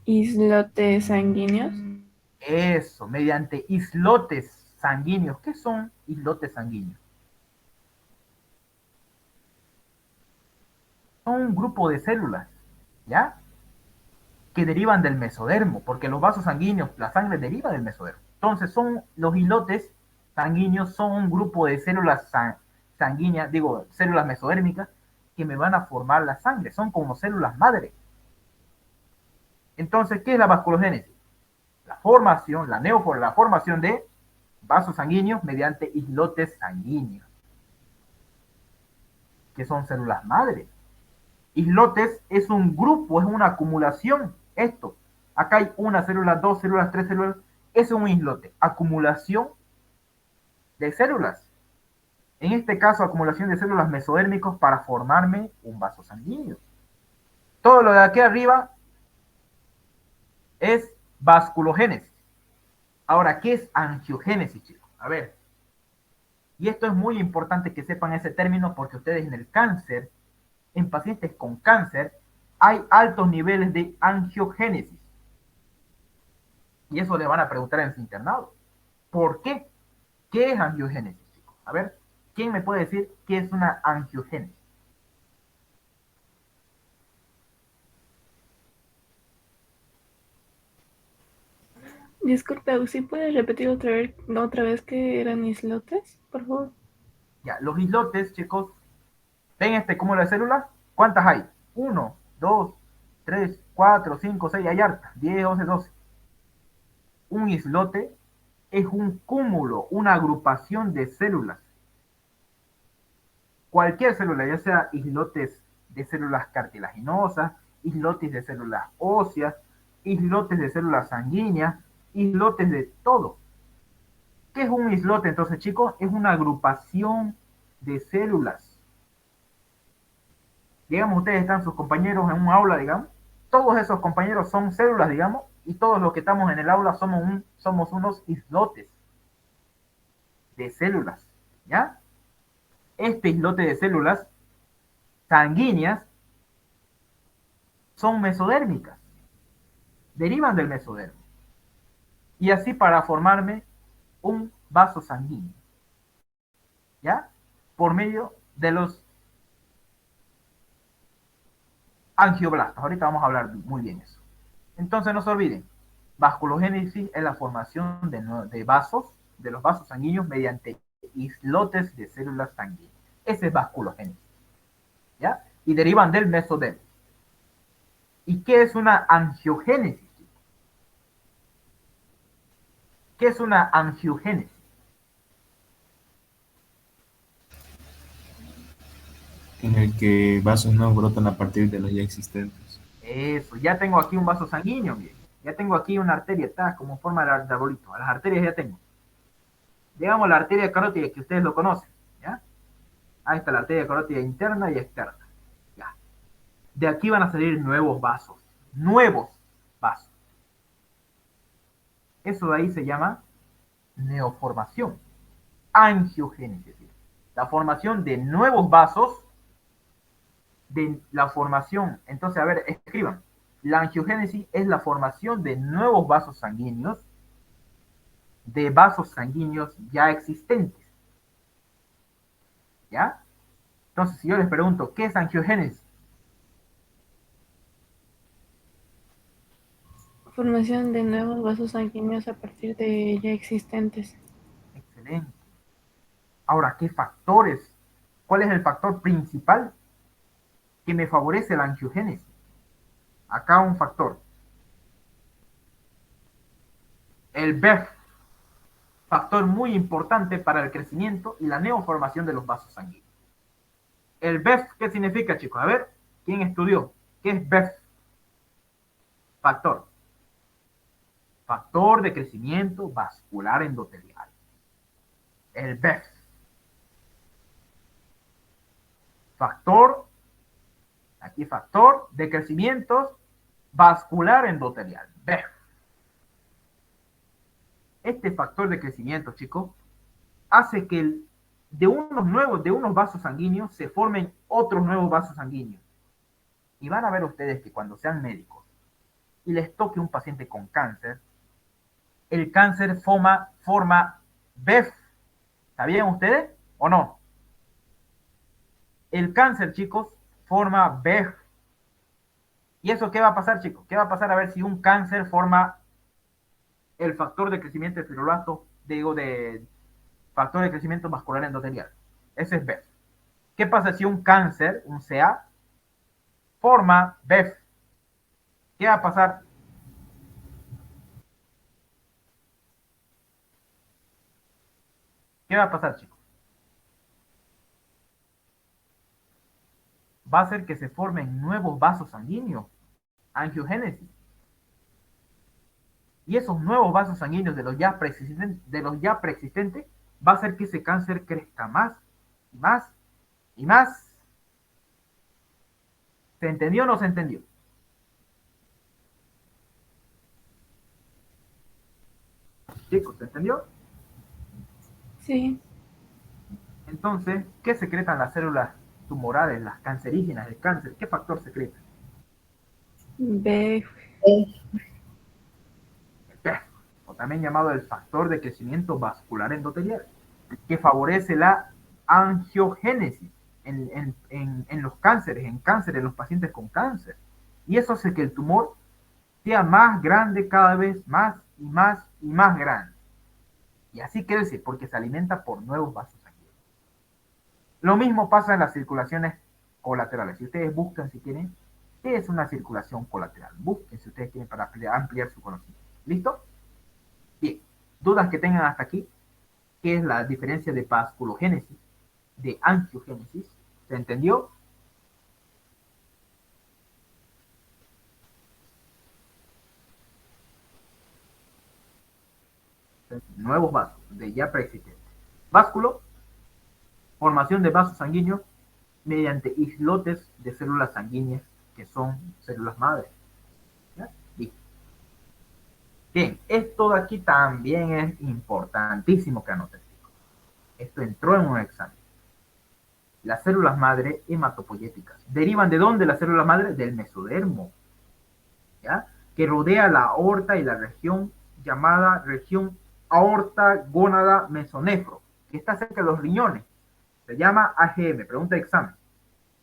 Islotes sanguíneos. Eso, mediante islotes sanguíneos. ¿Qué son islotes sanguíneos? Son un grupo de células, ¿ya? Que derivan del mesodermo, porque los vasos sanguíneos, la sangre deriva del mesodermo. Entonces, los islotes sanguíneos son un grupo de células sanguíneas, células mesodérmicas, que me van a formar la sangre. Son como células madre. Entonces, ¿qué es la vasculogénesis? La formación de vasos sanguíneos mediante islotes sanguíneos, que son células madre. Islotes es un grupo, es una acumulación. Esto, acá hay una célula, dos células, tres células. Es un islote, acumulación de células. En este caso, acumulación de células mesodérmicos para formarme un vaso sanguíneo. Todo lo de aquí arriba es vasculogénesis. Ahora, ¿qué es angiogénesis, chicos? A ver. Y esto es muy importante que sepan ese término porque ustedes en el cáncer, en pacientes con cáncer, hay altos niveles de angiogénesis. Y eso le van a preguntar en su internado. ¿Por qué? ¿Qué es angiogénesis, chicos? A ver, ¿quién me puede decir qué es una angiogénesis? Disculpe, ¿sí puedes repetir otra vez que eran islotes, por favor? Ya, los islotes, chicos, ¿ven este cúmulo de células? ¿Cuántas hay? 1, 2, 3, 4, 5, 6, hay hartas, 10, 11, 12. Un islote es un cúmulo, una agrupación de células. Cualquier célula, ya sea islotes de células cartilaginosas, islotes de células óseas, islotes de células sanguíneas, islotes de todo. ¿Qué es un islote entonces, chicos? Es una agrupación de células. Digamos, ustedes están sus compañeros en un aula, digamos. Todos esos compañeros son células, digamos, y todos los que estamos en el aula somos unos islotes de células, ¿ya? Este islote de células sanguíneas son mesodérmicas, derivan del mesodermo. Y así para formarme un vaso sanguíneo, ¿ya? Por medio de los angioblastos. Ahorita vamos a hablar muy bien eso. Entonces no se olviden, vasculogénesis es la formación de vasos, de los vasos sanguíneos mediante islotes de células sanguíneas. Ese es vasculogénesis, ¿ya? Y derivan del mesodermo. ¿Y qué es una angiogénesis? ¿Qué es una angiogénesis? En el que vasos nuevos brotan a partir de los ya existentes. Eso, ya tengo aquí un vaso sanguíneo, bien. Ya tengo aquí una arteria, está como forma de arbolito. Las arterias ya tengo. Digamos la arteria carótida que ustedes lo conocen, ¿ya? Ahí está la arteria carótida interna y externa. Ya. De aquí van a salir nuevos vasos. Nuevos vasos. Eso de ahí se llama neoformación. Angiogénesis. La formación de nuevos vasos. De la formación. Entonces, a ver, escriban. La angiogénesis es la formación de nuevos vasos sanguíneos. De vasos sanguíneos ya existentes. ¿Ya? Entonces, si yo les pregunto, ¿qué es angiogénesis? Formación de nuevos vasos sanguíneos a partir de ya existentes. Excelente. Ahora, ¿qué factores? ¿Cuál es el factor principal que me favorece la angiogénesis? Acá un factor. El BEF, factor muy importante para el crecimiento y la neoformación de los vasos sanguíneos. El BEF, ¿qué significa, chicos? A ver, ¿quién estudió? ¿Qué es BEF? Factor. Factor de crecimiento vascular endotelial. El BEF. Factor, aquí factor de crecimiento vascular endotelial. BEF. Este factor de crecimiento, chicos, hace que de unos vasos sanguíneos se formen otros nuevos vasos sanguíneos. Y van a ver ustedes que cuando sean médicos y les toque un paciente con cáncer, el cáncer forma BEF. ¿Sabían ustedes o no? El cáncer, chicos, forma BEF. ¿Y eso qué va a pasar, chicos? ¿Qué va a pasar a ver si un cáncer forma el factor de crecimiento de fibroblasto, de factor de crecimiento vascular endotelial? Ese es BEF. ¿Qué pasa si un cáncer, un CA, forma BEF? ¿Qué va a pasar? ¿Qué va a pasar, chicos? Va a hacer que se formen nuevos vasos sanguíneos, angiogénesis. Y esos nuevos vasos sanguíneos de los ya preexistentes va a hacer que ese cáncer crezca más y más y más. ¿Se entendió o no se entendió? Chicos, ¿se entendió? Sí. Entonces, ¿qué secretan las células tumorales, las cancerígenas del cáncer? ¿Qué factor secreta? BEF. O también llamado el factor de crecimiento vascular endotelial, que favorece la angiogénesis en los cánceres, en los pacientes con cáncer. Y eso hace que el tumor sea más grande, cada vez más y más y más grande. Y así crece porque se alimenta por nuevos vasos sanguíneos. Lo mismo pasa en las circulaciones colaterales. Si ustedes buscan, si quieren, ¿qué es una circulación colateral? Busquen si ustedes quieren para ampliar su conocimiento. ¿Listo? Bien. ¿Dudas que tengan hasta aquí? ¿Qué es la diferencia de vasculogénesis, de angiogénesis? ¿Se entendió? Nuevos vasos de ya preexistentes. Básculo, formación de vasos sanguíneos mediante islotes de células sanguíneas que son células madre. ¿Ya? Listo. Bien, esto de aquí también es importantísimo que anoten. Esto entró en un examen. Las células madre hematopoyéticas derivan ¿de dónde las células madre? Del mesodermo, ¿ya? Que rodea la aorta y la región llamada región aorta gónada mesonefro, que está cerca de los riñones. Se llama AGM, pregunta de examen.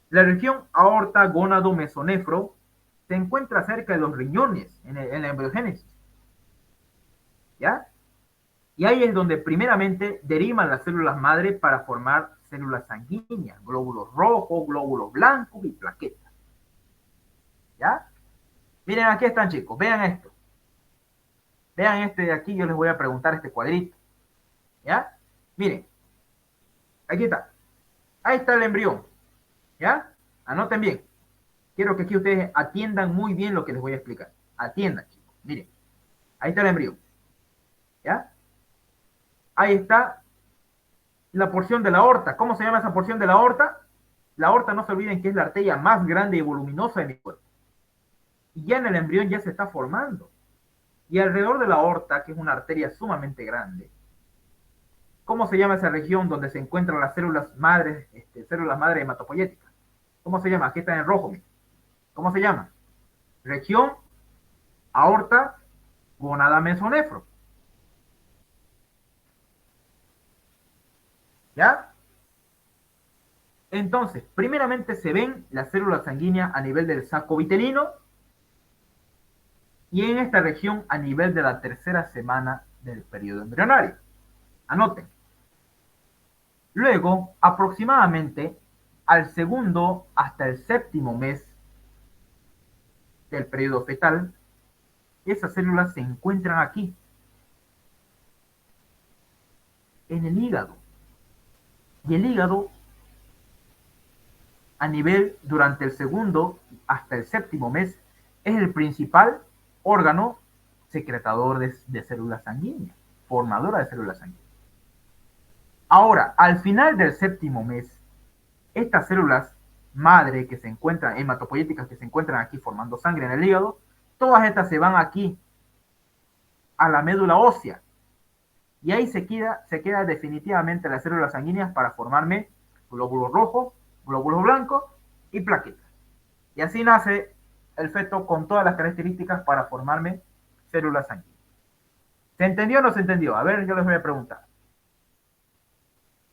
La región aorta gónado mesonefro se encuentra cerca de los riñones en la embriogénesis. ¿Ya? Y ahí es donde primeramente derivan las células madre para formar células sanguíneas, glóbulos rojos, glóbulos blancos y plaquetas. ¿Ya? Miren, aquí están, chicos, vean esto. Vean este de aquí, yo les voy a preguntar este cuadrito. ¿Ya? Miren, aquí está. Ahí está el embrión. ¿Ya? Anoten bien. Quiero que aquí ustedes atiendan muy bien lo que les voy a explicar. Atiendan, chicos. Miren, ahí está el embrión. ¿Ya? Ahí está la porción de la aorta. ¿Cómo se llama esa porción de la aorta? La aorta, no se olviden que es la arteria más grande y voluminosa de mi cuerpo. Y ya en el embrión ya se está formando. Y alrededor de la aorta, que es una arteria sumamente grande, ¿cómo se llama esa región donde se encuentran las células madres hematopoyéticas? ¿Cómo se llama? Aquí está en rojo. Miren. ¿Cómo se llama? Región aorta gónada mesonefro. ¿Ya? Entonces, primeramente se ven las células sanguíneas a nivel del saco vitelino y en esta región a nivel de la tercera semana del periodo embrionario. Anoten. Luego, aproximadamente al segundo hasta el séptimo mes del periodo fetal, esas células se encuentran aquí, en el hígado. Y el hígado, a nivel durante el segundo hasta el séptimo mes, es el principal órgano secretador de células sanguíneas, formadora de células sanguíneas. Ahora, al final del séptimo mes, estas células madre que se encuentran, hematopoyéticas que se encuentran aquí formando sangre en el hígado, todas estas se van aquí a la médula ósea. Y ahí se queda definitivamente las células sanguíneas para formarme glóbulos rojos, glóbulos blancos y plaquetas. Y así nace el feto con todas las características para formarme células sanguíneas. ¿Se entendió o no se entendió? A ver, yo les voy a preguntar.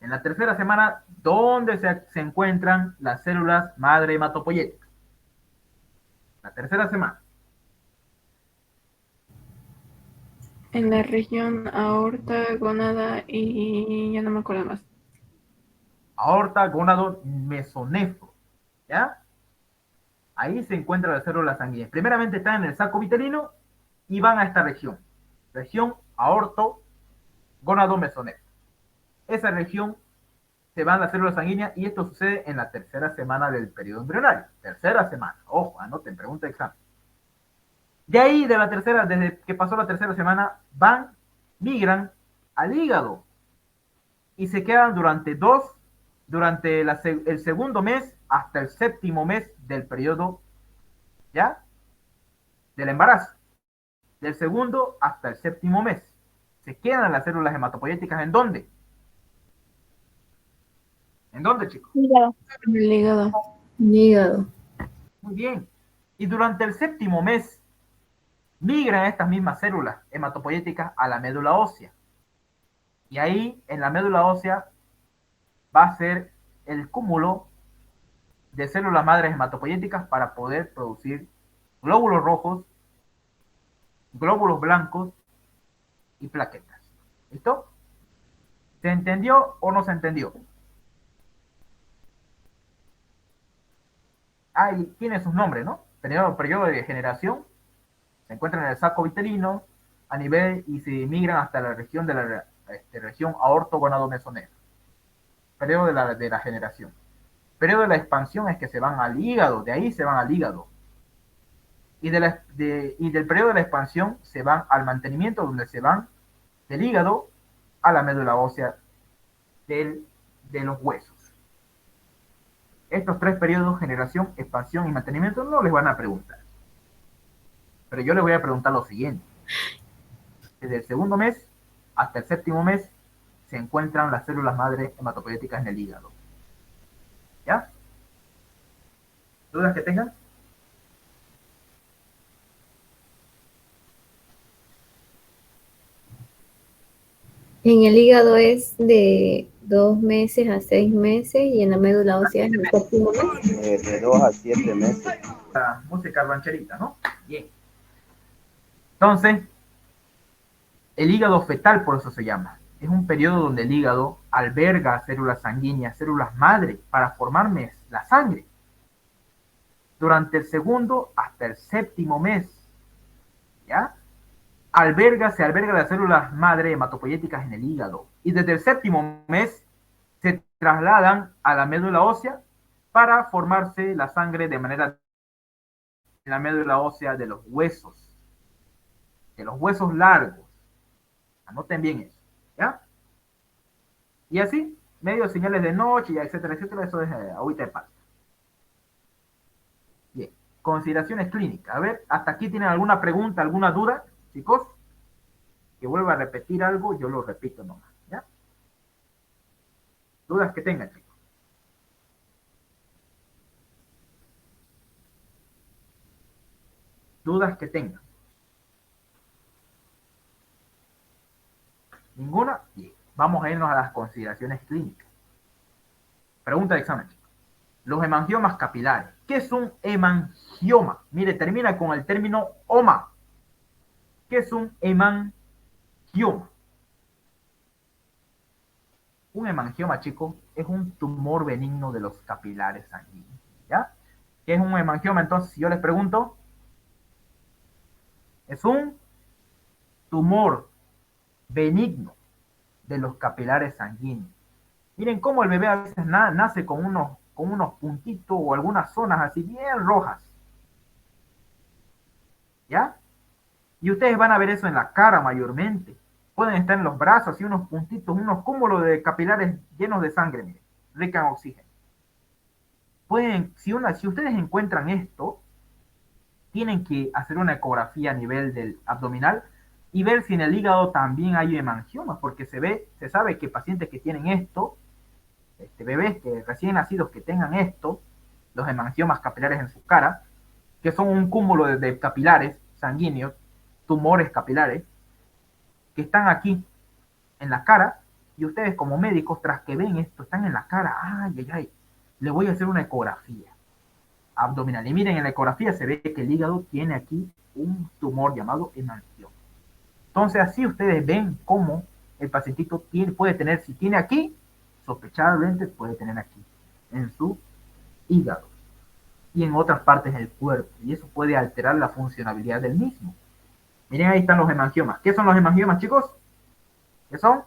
En la tercera semana, ¿dónde se encuentran las células madre hematopoyéticas? La tercera semana. En la región aorta, gónada y ya no me acuerdo más. Aorta, gónado, mesonefro. ¿Ya? Ahí se encuentran las células sanguíneas. Primeramente están en el saco vitelino y van a esta región. Región aorto, gónado, mesonefro. Esa región se van las células sanguíneas y esto sucede en la tercera semana del periodo embrionario. Tercera semana. Ojo, anoten, pregunta de examen. De ahí, de la tercera, desde que pasó la tercera semana, migran al hígado y se quedan durante el segundo mes hasta el séptimo mes del periodo, ¿ya? Del embarazo. Del segundo hasta el séptimo mes. Se quedan las células hematopoyéticas, ¿en dónde? ¿En dónde, chicos? Hígado. En el hígado. Hígado. Muy bien. Y durante el séptimo mes migran estas mismas células hematopoyéticas a la médula ósea. Y ahí, en la médula ósea, va a ser el cúmulo de células madres hematopoyéticas para poder producir glóbulos rojos, glóbulos blancos y plaquetas. ¿Listo? ¿Se entendió o no se entendió? Y tiene sus nombres, ¿no? Periodo de generación, se encuentran en el saco vitelino a nivel y se migran hasta la región de la región aorto-gonado-mesonefro. Periodo de la generación. Periodo de la expansión es que se van al hígado, de ahí se van al hígado. Y del periodo de la expansión se van al mantenimiento, donde se van del hígado a la médula ósea de los huesos. Estos tres periodos, generación, expansión y mantenimiento, no les van a preguntar. Pero yo les voy a preguntar lo siguiente. Desde el segundo mes hasta el séptimo mes se encuentran las células madre hematopoyéticas en el hígado. ¿Ya? ¿Dudas que tengan? En el hígado es de 2 meses a 6 meses y en la médula ósea es el séptimo mes. De 2 a 7 meses. La música rancherita, ¿no? Bien. Entonces, el hígado fetal, por eso se llama. Es un periodo donde el hígado alberga células sanguíneas, células madre, para formarme la sangre. Durante el segundo hasta el séptimo mes, ¿ya? Se alberga las células madre hematopoyéticas en el hígado. Y desde el séptimo mes se trasladan a la médula ósea para formarse la sangre de manera en la médula ósea de los huesos largos. Anoten bien eso, ¿ya? Y así, medio señales de noche, etcétera, etcétera, eso es ahorita de paso. Bien, consideraciones clínicas. A ver, ¿hasta aquí tienen alguna pregunta, alguna duda, chicos? Que vuelva a repetir algo, yo lo repito nomás, ¿ya? Dudas que tengan, chicos. Dudas que tengan. ¿Ninguna? Bien. Vamos a irnos a las consideraciones clínicas. Pregunta de examen, chicos. Los hemangiomas capilares. ¿Qué es un hemangioma? Mire, termina con el término oma. ¿Qué es un hemangioma? Un hemangioma, chicos, es un tumor benigno de los capilares sanguíneos. ¿Ya? ¿Qué es un hemangioma? Entonces, si yo les pregunto, es un tumor benigno de los capilares sanguíneos. Miren cómo el bebé a veces nace con unos puntitos o algunas zonas así bien rojas. ¿Ya? Y ustedes van a ver eso en la cara mayormente. Pueden estar en los brazos, así unos puntitos, unos cúmulos de capilares llenos de sangre, miren, rica en oxígeno. Si ustedes encuentran esto, tienen que hacer una ecografía a nivel del abdominal y ver si en el hígado también hay hemangiomas, porque se sabe que pacientes que tienen esto, bebés que recién nacidos que tengan esto, los hemangiomas capilares en su cara, que son un cúmulo de capilares sanguíneos, tumores capilares, que están aquí en la cara, y ustedes como médicos, tras que ven esto, están en la cara, ay, le voy a hacer una ecografía abdominal. Y miren, en la ecografía se ve que el hígado tiene aquí un tumor llamado hemangioma. Entonces, así ustedes ven cómo el pacientito puede tener, si tiene aquí, sospechadamente puede tener aquí, en su hígado y en otras partes del cuerpo, y eso puede alterar la funcionabilidad del mismo. Miren, ahí están los hemangiomas. ¿Qué son los hemangiomas, chicos? ¿Qué son?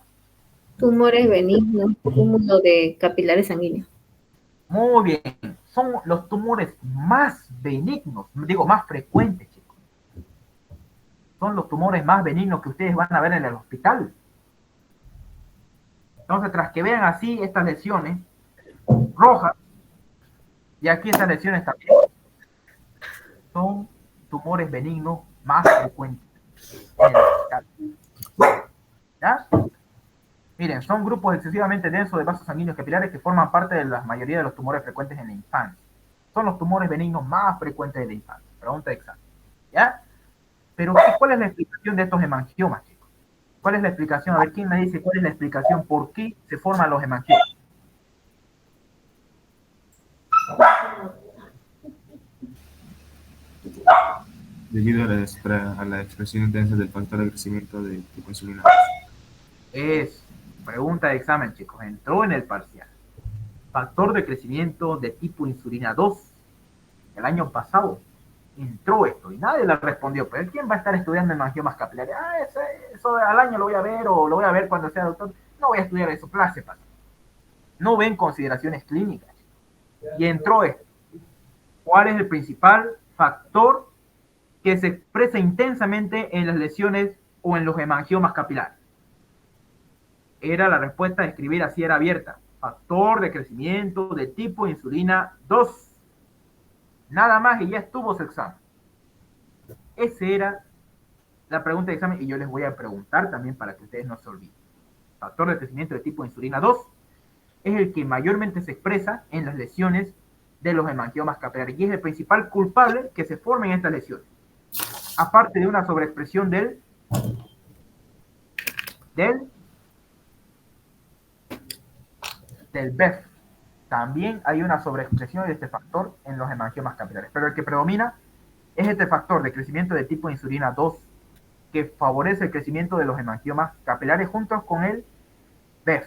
Tumores benignos, cúmulo de capilares sanguíneos. Muy bien. Son los tumores más benignos, más frecuentes, chicos. Son los tumores más benignos que ustedes van a ver en el hospital. Entonces, tras que vean así estas lesiones rojas, y aquí estas lesiones también, son tumores benignos más frecuentes en el hospital. ¿Ya? Miren, son grupos excesivamente densos de vasos sanguíneos capilares que forman parte de la mayoría de los tumores frecuentes en la infancia. Son los tumores benignos más frecuentes de la infancia. Pregunta de examen. ¿Ya? Pero, ¿cuál es la explicación de estos hemangiomas, chicos? ¿Cuál es la explicación? A ver, ¿quién me dice cuál es la explicación? ¿Por qué se forman los hemangiomas? Debido a la expresión intensa del factor de crecimiento de tipo insulina. Es pregunta de examen, chicos. Entró en el parcial. Factor de crecimiento de tipo insulina 2. El año pasado entró esto y nadie le respondió. Pero ¿quién va a estar estudiando hemangiomas capilares? Eso al año lo voy a ver o lo voy a ver cuando sea doctor. No voy a estudiar eso, clase pasa. No ven consideraciones clínicas. Y entró esto. ¿Cuál es el principal factor que se expresa intensamente en las lesiones o en los hemangiomas capilares? Era la respuesta de escribir así, era abierta. Factor de crecimiento de tipo insulina 2. Nada más y ya estuvo su examen. Esa era la pregunta de examen y yo les voy a preguntar también para que ustedes no se olviden. Factor de crecimiento de tipo insulina 2 es el que mayormente se expresa en las lesiones de los hemangiomas capilares y es el principal culpable que se formen estas lesiones. Aparte de una sobreexpresión del del BEF. También hay una sobreexpresión de este factor en los hemangiomas capilares, pero el que predomina es este factor de crecimiento de tipo insulina 2, que favorece el crecimiento de los hemangiomas capilares juntos con el BEF,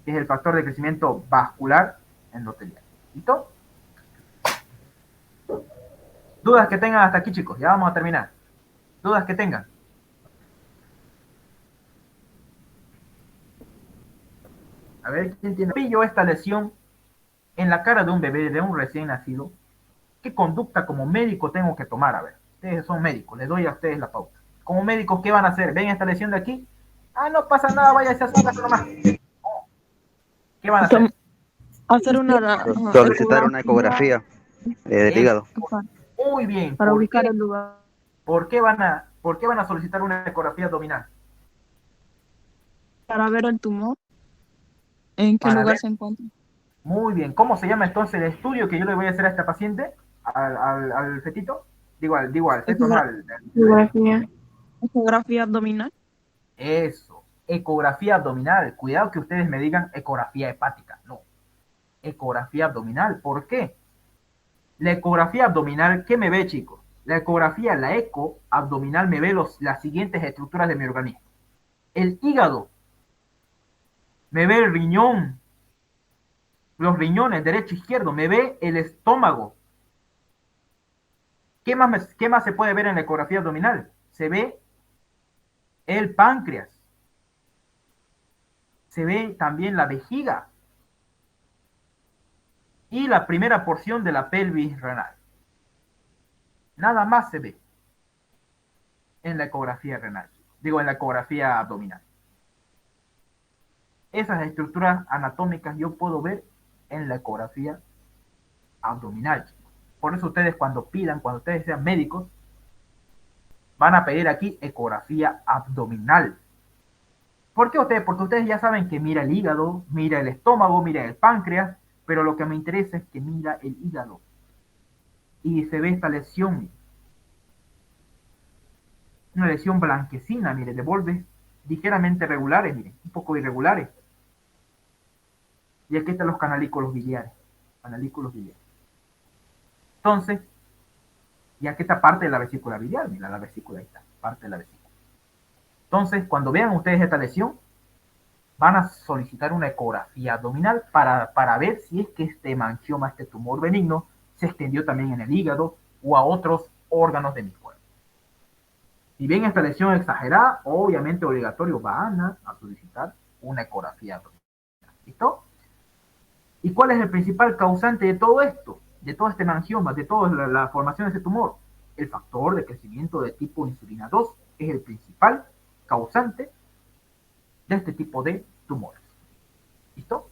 que es el factor de crecimiento vascular endotelial. ¿Listo? Dudas que tengan hasta aquí, chicos, ya vamos a terminar. Dudas que tengan. A ver, ¿quién tiene? Pillo esta lesión en la cara de un bebé, de un recién nacido. ¿Qué conducta como médico tengo que tomar? A ver, ustedes son médicos, les doy a ustedes la pauta. Como médicos, ¿qué van a hacer? ¿Ven esta lesión de aquí? Ah, no pasa nada, váyase a hacer nomás. ¿Qué van a hacer? Hacer una Solicitar una ecografía del hígado. Muy bien. para ubicar el lugar. ¿Por qué van a solicitar una ecografía abdominal? Para ver el tumor, en qué Para lugar ver. se encuentra. Muy bien. ¿Cómo se llama entonces el estudio que yo le voy a hacer a esta paciente? ¿Al fetito? Digo al feto, no al... Ecografía. Ecografía abdominal. Eso. Ecografía abdominal. Cuidado que ustedes me digan ecografía hepática. No. Ecografía abdominal. ¿Por qué? La ecografía abdominal, ¿qué me ve, chicos? La ecografía, la eco abdominal me ve las siguientes estructuras de mi organismo. El hígado. Me ve el riñón. Los riñones, derecho, izquierdo. Me ve el estómago. ¿Qué más se puede ver en la ecografía abdominal? Se ve el páncreas. Se ve también la vejiga. Y la primera porción de la pelvis renal. Nada más se ve en la ecografía renal. Digo, en la ecografía abdominal. Esas estructuras anatómicas yo puedo ver en la ecografía abdominal. Por eso ustedes cuando ustedes sean médicos, van a pedir aquí ecografía abdominal. ¿Por qué ustedes? Porque ustedes ya saben que mira el hígado, mira el estómago, mira el páncreas, pero lo que me interesa es que mira el hígado. Y se ve esta lesión. Una lesión blanquecina, mire, de bordes ligeramente regulares, miren, un poco irregulares. Y aquí están los canalículos biliares. Entonces, y aquí está parte de la vesícula biliar, mira la vesícula, ahí está, parte de la vesícula. Entonces, cuando vean ustedes esta lesión, van a solicitar una ecografía abdominal para ver si es que este hemangioma, este tumor benigno, se extendió también en el hígado o a otros órganos de mi cuerpo. Si ven esta lesión exagerada, obviamente obligatorio van a solicitar una ecografía abdominal. ¿Listo? ¿Y cuál es el principal causante de todo esto? De todo este hemangioma, de toda la formación de ese tumor. El factor de crecimiento de tipo insulina 2 es el principal causante de este tipo de tumores. ¿Listo?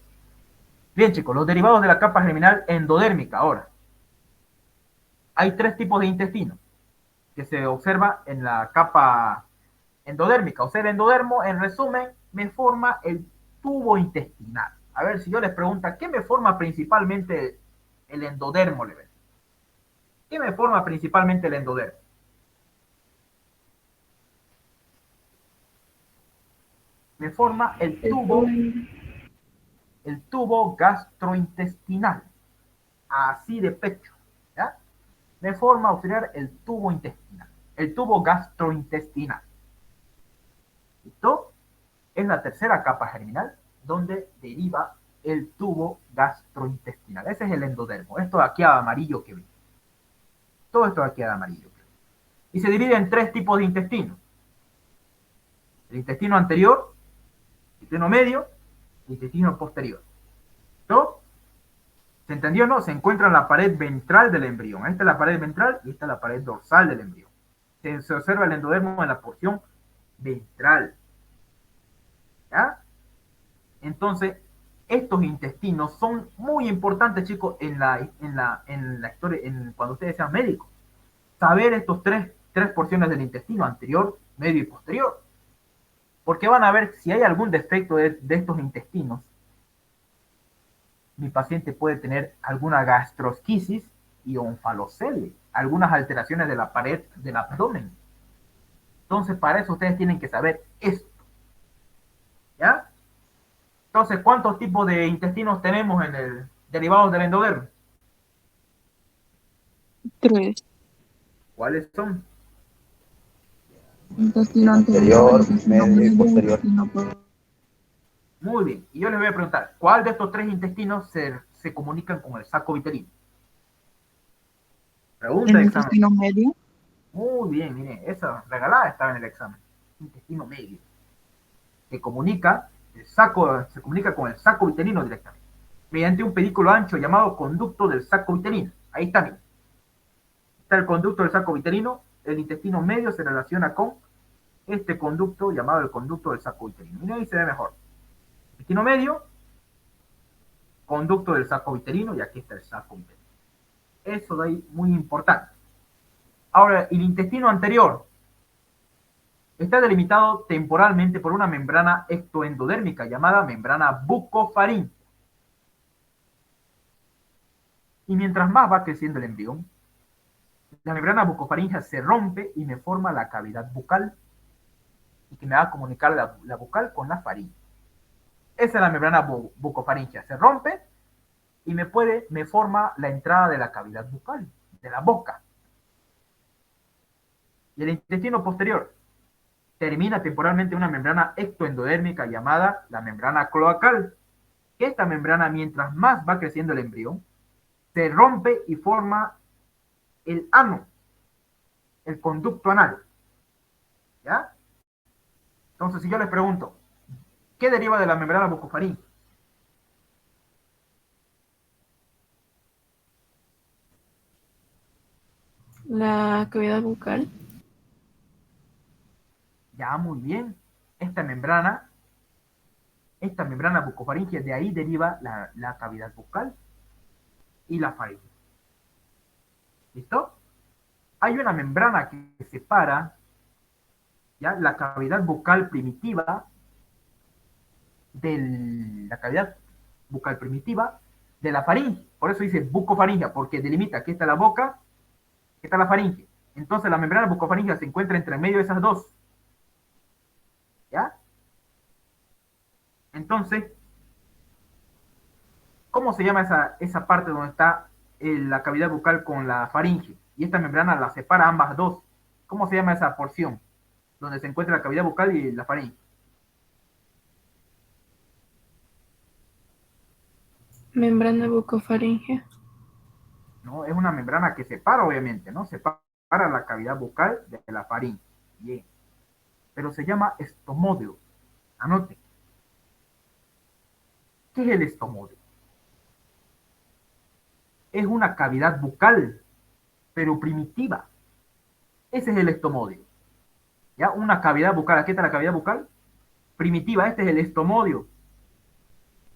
Bien, chicos, los derivados de la capa germinal endodérmica. Ahora, hay 3 tipos de intestino que se observa en la capa endodérmica. O sea, el endodermo, en resumen, me forma el tubo intestinal. A ver, si yo les pregunto, ¿qué me forma principalmente el endodermo? ¿Qué me forma principalmente el endodermo? Me forma el tubo gastrointestinal. Así de pecho. ¿Ya? Me forma auxiliar el tubo intestinal. El tubo gastrointestinal. ¿Listo? Es la tercera capa germinal donde deriva el tubo gastrointestinal. Ese es el endodermo. Esto de aquí a amarillo que ven. Todo esto de aquí a amarillo que ven. Y se divide en 3 tipos de intestino. El intestino anterior, el intestino medio, el intestino posterior. ¿Listo? ¿Se entendió, no? Se encuentra en la pared ventral del embrión. Esta es la pared ventral y esta es la pared dorsal del embrión. Se observa el endodermo en la porción ventral. ¿Ya? Entonces, estos intestinos son muy importantes, chicos, en la historia, cuando ustedes sean médicos. Saber estos tres porciones del intestino, anterior, medio y posterior. Porque van a ver si hay algún defecto de estos intestinos. Mi paciente puede tener alguna gastrosquisis y onfalocelia, algunas alteraciones de la pared del abdomen. Entonces, para eso ustedes tienen que saber esto. ¿Ya? Entonces, ¿cuántos tipos de intestinos tenemos en el derivado del endodermo? 3. ¿Cuáles son? Intestino Anterior, intestino medio y posterior. Muy bien. Y yo les voy a preguntar, ¿cuál de estos tres intestinos se comunican con el saco vitelino? Pregunta de examen. Intestino medio. Muy bien, miren, esa regalada estaba en el examen. Intestino medio. Se comunica con el saco vitelino directamente, mediante un pedículo ancho llamado conducto del saco vitelino. Ahí está, miren. Está el conducto del saco vitelino, el intestino medio se relaciona con este conducto llamado el conducto del saco vitelino. Miren, ahí se ve mejor. Intestino medio, conducto del saco vitelino, y aquí está el saco vitelino. Eso de ahí muy importante. Ahora, el intestino anterior está delimitado temporalmente por una membrana ectoendodérmica llamada membrana bucofaríngea. Y mientras más va creciendo el embrión, la membrana bucofaríngea se rompe y me forma la cavidad bucal, y que me va a comunicar la bucal con la faringe. Esa es la membrana bucofaríngea. Se rompe y me forma la entrada de la cavidad bucal, de la boca. Y el intestino posterior termina temporalmente una membrana ectoendodérmica llamada la membrana cloacal. Esta membrana, mientras más va creciendo el embrión, se rompe y forma el ano, el conducto anal. ¿Ya? Entonces, si yo les pregunto, ¿qué deriva de la membrana bucofaríngea? La cavidad bucal. Ya, muy bien. Esta membrana bucofaríngea, de ahí deriva la cavidad bucal y la faringe. ¿Listo? Hay una membrana que separa, ¿ya?, la cavidad bucal primitiva de la faringe. Por eso dice bucofaringea, porque delimita, aquí está la boca, aquí está la faringe. Entonces la membrana bucofaríngea se encuentra entre medio de esas dos. ¿Ya? Entonces, ¿cómo se llama esa parte donde está la cavidad bucal con la faringe? Y esta membrana la separa ambas dos. ¿Cómo se llama esa porción donde se encuentra la cavidad bucal y la faringe? Membrana bucofaríngea. ¿No? Es una membrana que separa, obviamente, ¿no? Separa la cavidad bucal de la faringe. Bien. Pero se llama estomodio. Anote. ¿Qué es el estomodio? Es una cavidad bucal, pero primitiva. Ese es el estomodio. ¿Ya? Una cavidad bucal. Aquí está la cavidad bucal primitiva. Este es el estomodio.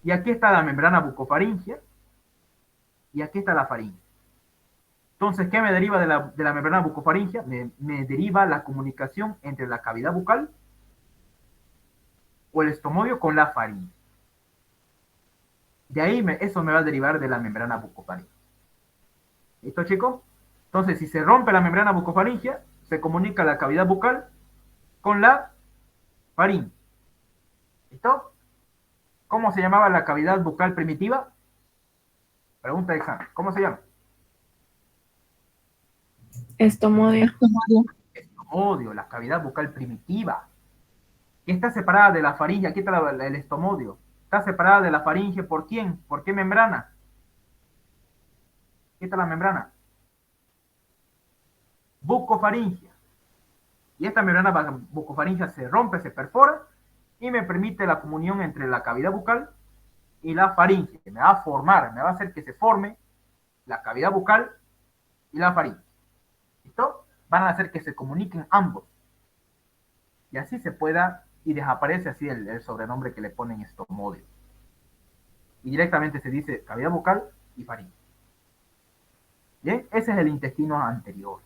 Y aquí está la membrana bucofaríngea. Y aquí está la faringe. Entonces, ¿qué me deriva de la membrana bucofaríngea? Me deriva la comunicación entre la cavidad bucal o el estomodio con la faringe. De ahí eso me va a derivar de la membrana bucofaríngea. ¿Listo, chicos? Entonces, si se rompe la membrana bucofaríngea, se comunica la cavidad bucal con la faringe. ¿Listo? ¿Cómo se llamaba la cavidad bucal primitiva? Pregunta de examen. ¿Cómo se llama? Estomodio. Estomodio, la cavidad bucal primitiva. Que está separada de la faringe. Aquí está el estomodio. Está separada de la faringe. ¿Por quién? ¿Por qué membrana? Aquí está la membrana. Bucofaríngea. Y esta membrana bucofaríngea se rompe, se perfora y me permite la comunión entre la cavidad bucal y la faringe. Me va a formar, me va a hacer que se forme la cavidad bucal y la faringe. ¿Listo? Van a hacer que se comuniquen ambos. Y así se pueda, y desaparece así el sobrenombre que le ponen estomodio. Y directamente se dice cavidad bucal y faringe. Bien, ese es el intestino anterior.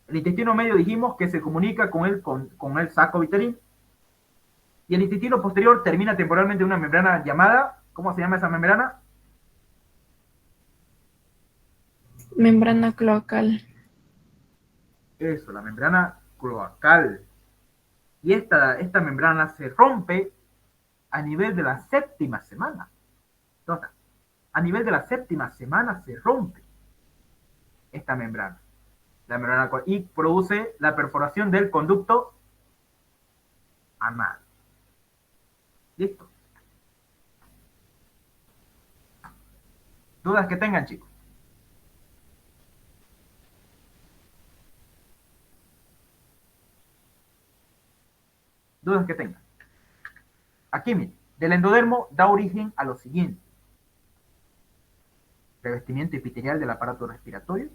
El intestino medio dijimos que se comunica con el saco vitelino. Y el intestino posterior termina temporalmente una membrana llamada, ¿cómo se llama esa membrana? Membrana cloacal. Eso, la membrana cloacal. Y esta membrana se rompe a nivel de la séptima semana. Entonces, a nivel de la séptima semana se rompe esta membrana. La membrana y produce la perforación del conducto anal. ¿Listo? ¿Dudas que tengan, chicos? Dudas que tengan. Aquí, miren, del endodermo da origen a lo siguiente. Revestimiento epitelial del aparato respiratorio,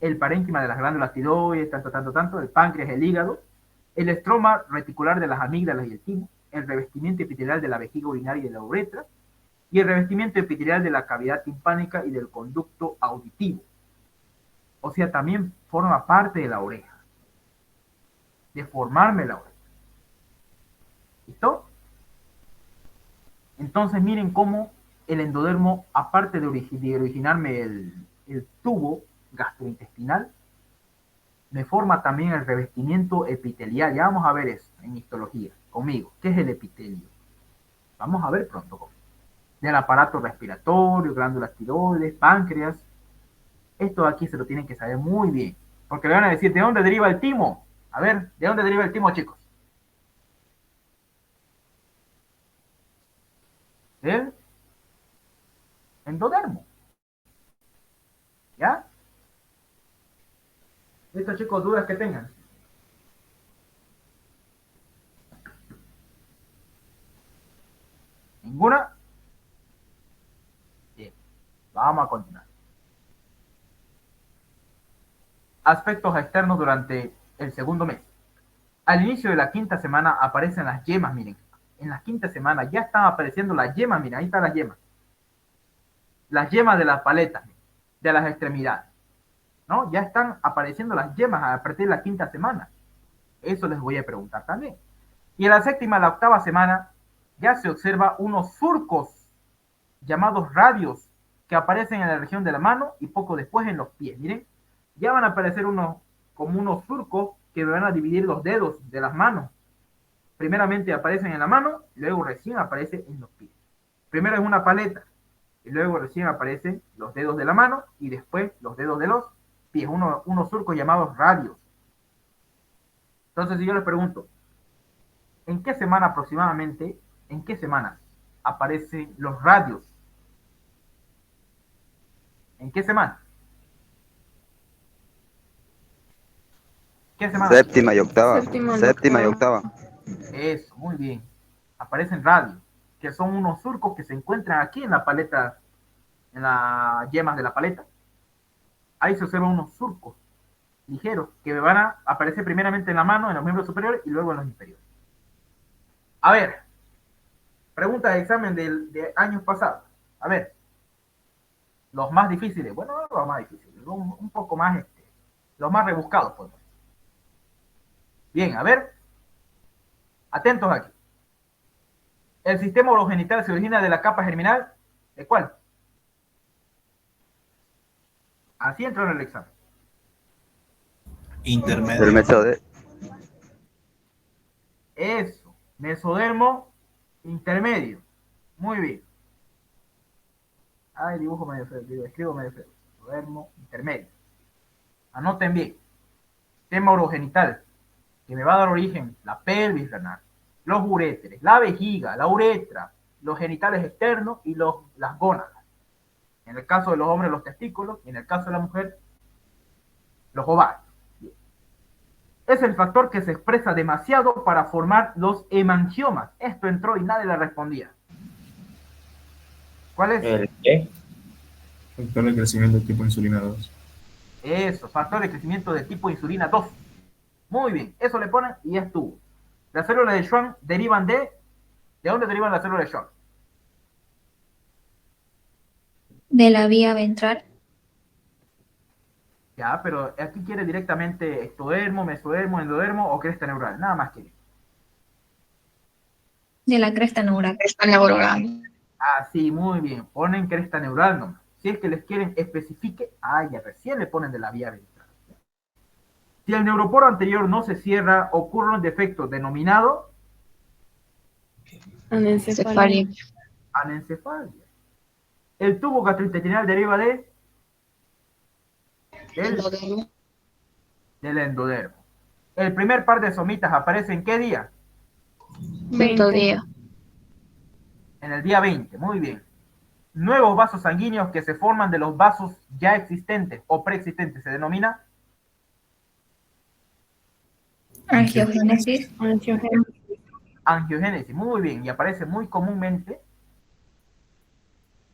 el parénquima de las glándulas tiroides, tanto, el páncreas, el hígado, el estroma reticular de las amígdalas y el timo, el revestimiento epitelial de la vejiga urinaria y de la uretra, y el revestimiento epitelial de la cavidad timpánica y del conducto auditivo. O sea, también forma parte de la oreja, de formarme la oreja. ¿Listo? Entonces miren cómo el endodermo, aparte de originarme el tubo gastrointestinal, me forma también el revestimiento epitelial. Ya vamos a ver eso en histología, conmigo. ¿Qué es el epitelio? Vamos a ver pronto conmigo. Del aparato respiratorio, glándulas tiroides, páncreas. Esto aquí se lo tienen que saber muy bien, porque le van a decir, ¿de dónde deriva el timo? A ver, ¿de dónde deriva el timo, chicos? Del endodermo. ¿Ya? ¿Listo, chicos? ¿Dudas que tengan? ¿Ninguna? Bien, vamos a continuar. Aspectos externos durante el segundo mes. Al inicio de la quinta semana aparecen las yemas, miren. En la quinta semana ya están apareciendo las yemas, miren, ahí están las yemas. Las yemas de las paletas, de las extremidades. ¿No? Ya están apareciendo las yemas a partir de la quinta semana. Eso les voy a preguntar también. Y en la séptima, la octava semana, ya se observa unos surcos llamados radios que aparecen en la región de la mano y poco después en los pies. Miren, ya van a aparecer como unos surcos que van a dividir los dedos de las manos. Primeramente aparecen en la mano, luego recién aparece en los pies. Primero es una paleta, y luego recién aparecen los dedos de la mano y después los dedos de los pies, unos surcos llamados radios. Entonces, si yo les pregunto, ¿en qué semana aproximadamente, en qué semanas aparecen los radios? ¿En qué semana? ¿Qué semana? Séptima y octava. Séptima, Séptima y octava. octava. Eso, muy bien. Aparecen radios, que son unos surcos que se encuentran aquí en la paleta, en las yemas de la paleta. Ahí se observan unos surcos ligeros que van a aparecer primeramente en la mano, en los miembros superiores y luego en los inferiores. A ver, preguntas de examen de años pasados. A ver, los más difíciles. Bueno, no los más difíciles, un poco más, los más rebuscados, pues. Bien, a ver, atentos aquí. El sistema urogenital se origina de la capa germinal, ¿de cuál? Así entró en el examen. Intermedio. El mesodermo. Eso, mesodermo intermedio. Muy bien. Ay, dibujo medio feo, escribo medio feo. Mesodermo intermedio. Anoten bien. Sistema urogenital, que me va a dar origen la pelvis renal, los uréteres, la vejiga, la uretra, los genitales externos y las gónadas. En el caso de los hombres, los testículos, y en el caso de la mujer, los ovarios. Es el factor que se expresa demasiado para formar los hemangiomas. Esto entró y nadie le respondía. ¿Cuál es? ¿El qué? Factor de crecimiento tipo insulina 2. Eso, factor de crecimiento de tipo insulina 2. Muy bien, eso le ponen y ya estuvo. Las células de Schwann derivan ¿de dónde derivan las células de Schwann? De la vía ventral. Ya, pero aquí quiere directamente ectodermo, mesodermo, endodermo o cresta neural. Nada más quiere. De la cresta neural. Ah, sí, muy bien. Ponen cresta neural nomás. Si es que les quieren especifique, ya recién le ponen de la vía ventral. Si el neuroporo anterior no se cierra, ocurre un defecto denominado Anencefalia. Anencefalia. El tubo gastrointestinal deriva del endodermo. El primer par de somitas aparece ¿en qué día? 5 días. En el día 20, muy bien. Nuevos vasos sanguíneos que se forman de los vasos ya existentes o preexistentes se denomina Angiogénesis. angiogénesis, muy bien, y aparece muy comúnmente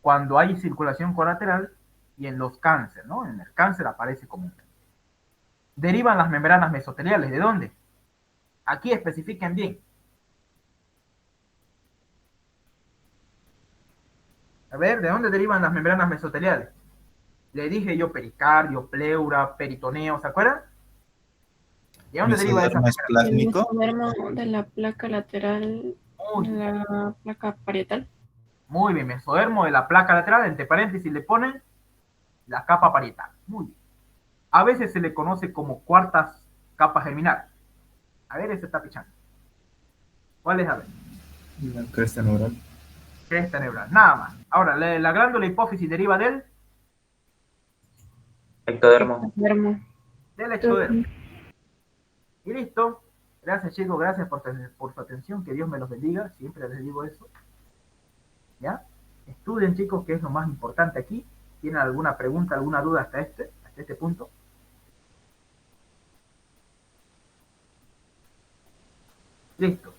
cuando hay circulación colateral y en los cánceres, ¿no? En el cáncer aparece comúnmente. Derivan las membranas mesoteliales, ¿de dónde? Aquí especifiquen bien. A ver, ¿de dónde derivan las membranas mesoteliales? Le dije yo pericardio, pleura, peritoneo, ¿se acuerdan? ¿De dónde deriva esa membrana? El mesodermo de la placa lateral, Muy de la placa parietal. Muy bien, mesodermo de la placa lateral, entre paréntesis le ponen la capa parietal. Muy bien. A veces se le conoce como cuartas capas germinal. A ver, ese está pichando. ¿Cuál es? A ver. La cresta neural. Cresta neural, nada más. Ahora, la glándula hipófisis deriva del Ectodermo. del ectodermo. Y listo. Gracias, chicos, gracias por su atención. Que Dios me los bendiga. Siempre les digo eso. ¿Ya? Estudien, chicos, que es lo más importante aquí. ¿Tienen alguna pregunta, alguna duda hasta este punto? Listo.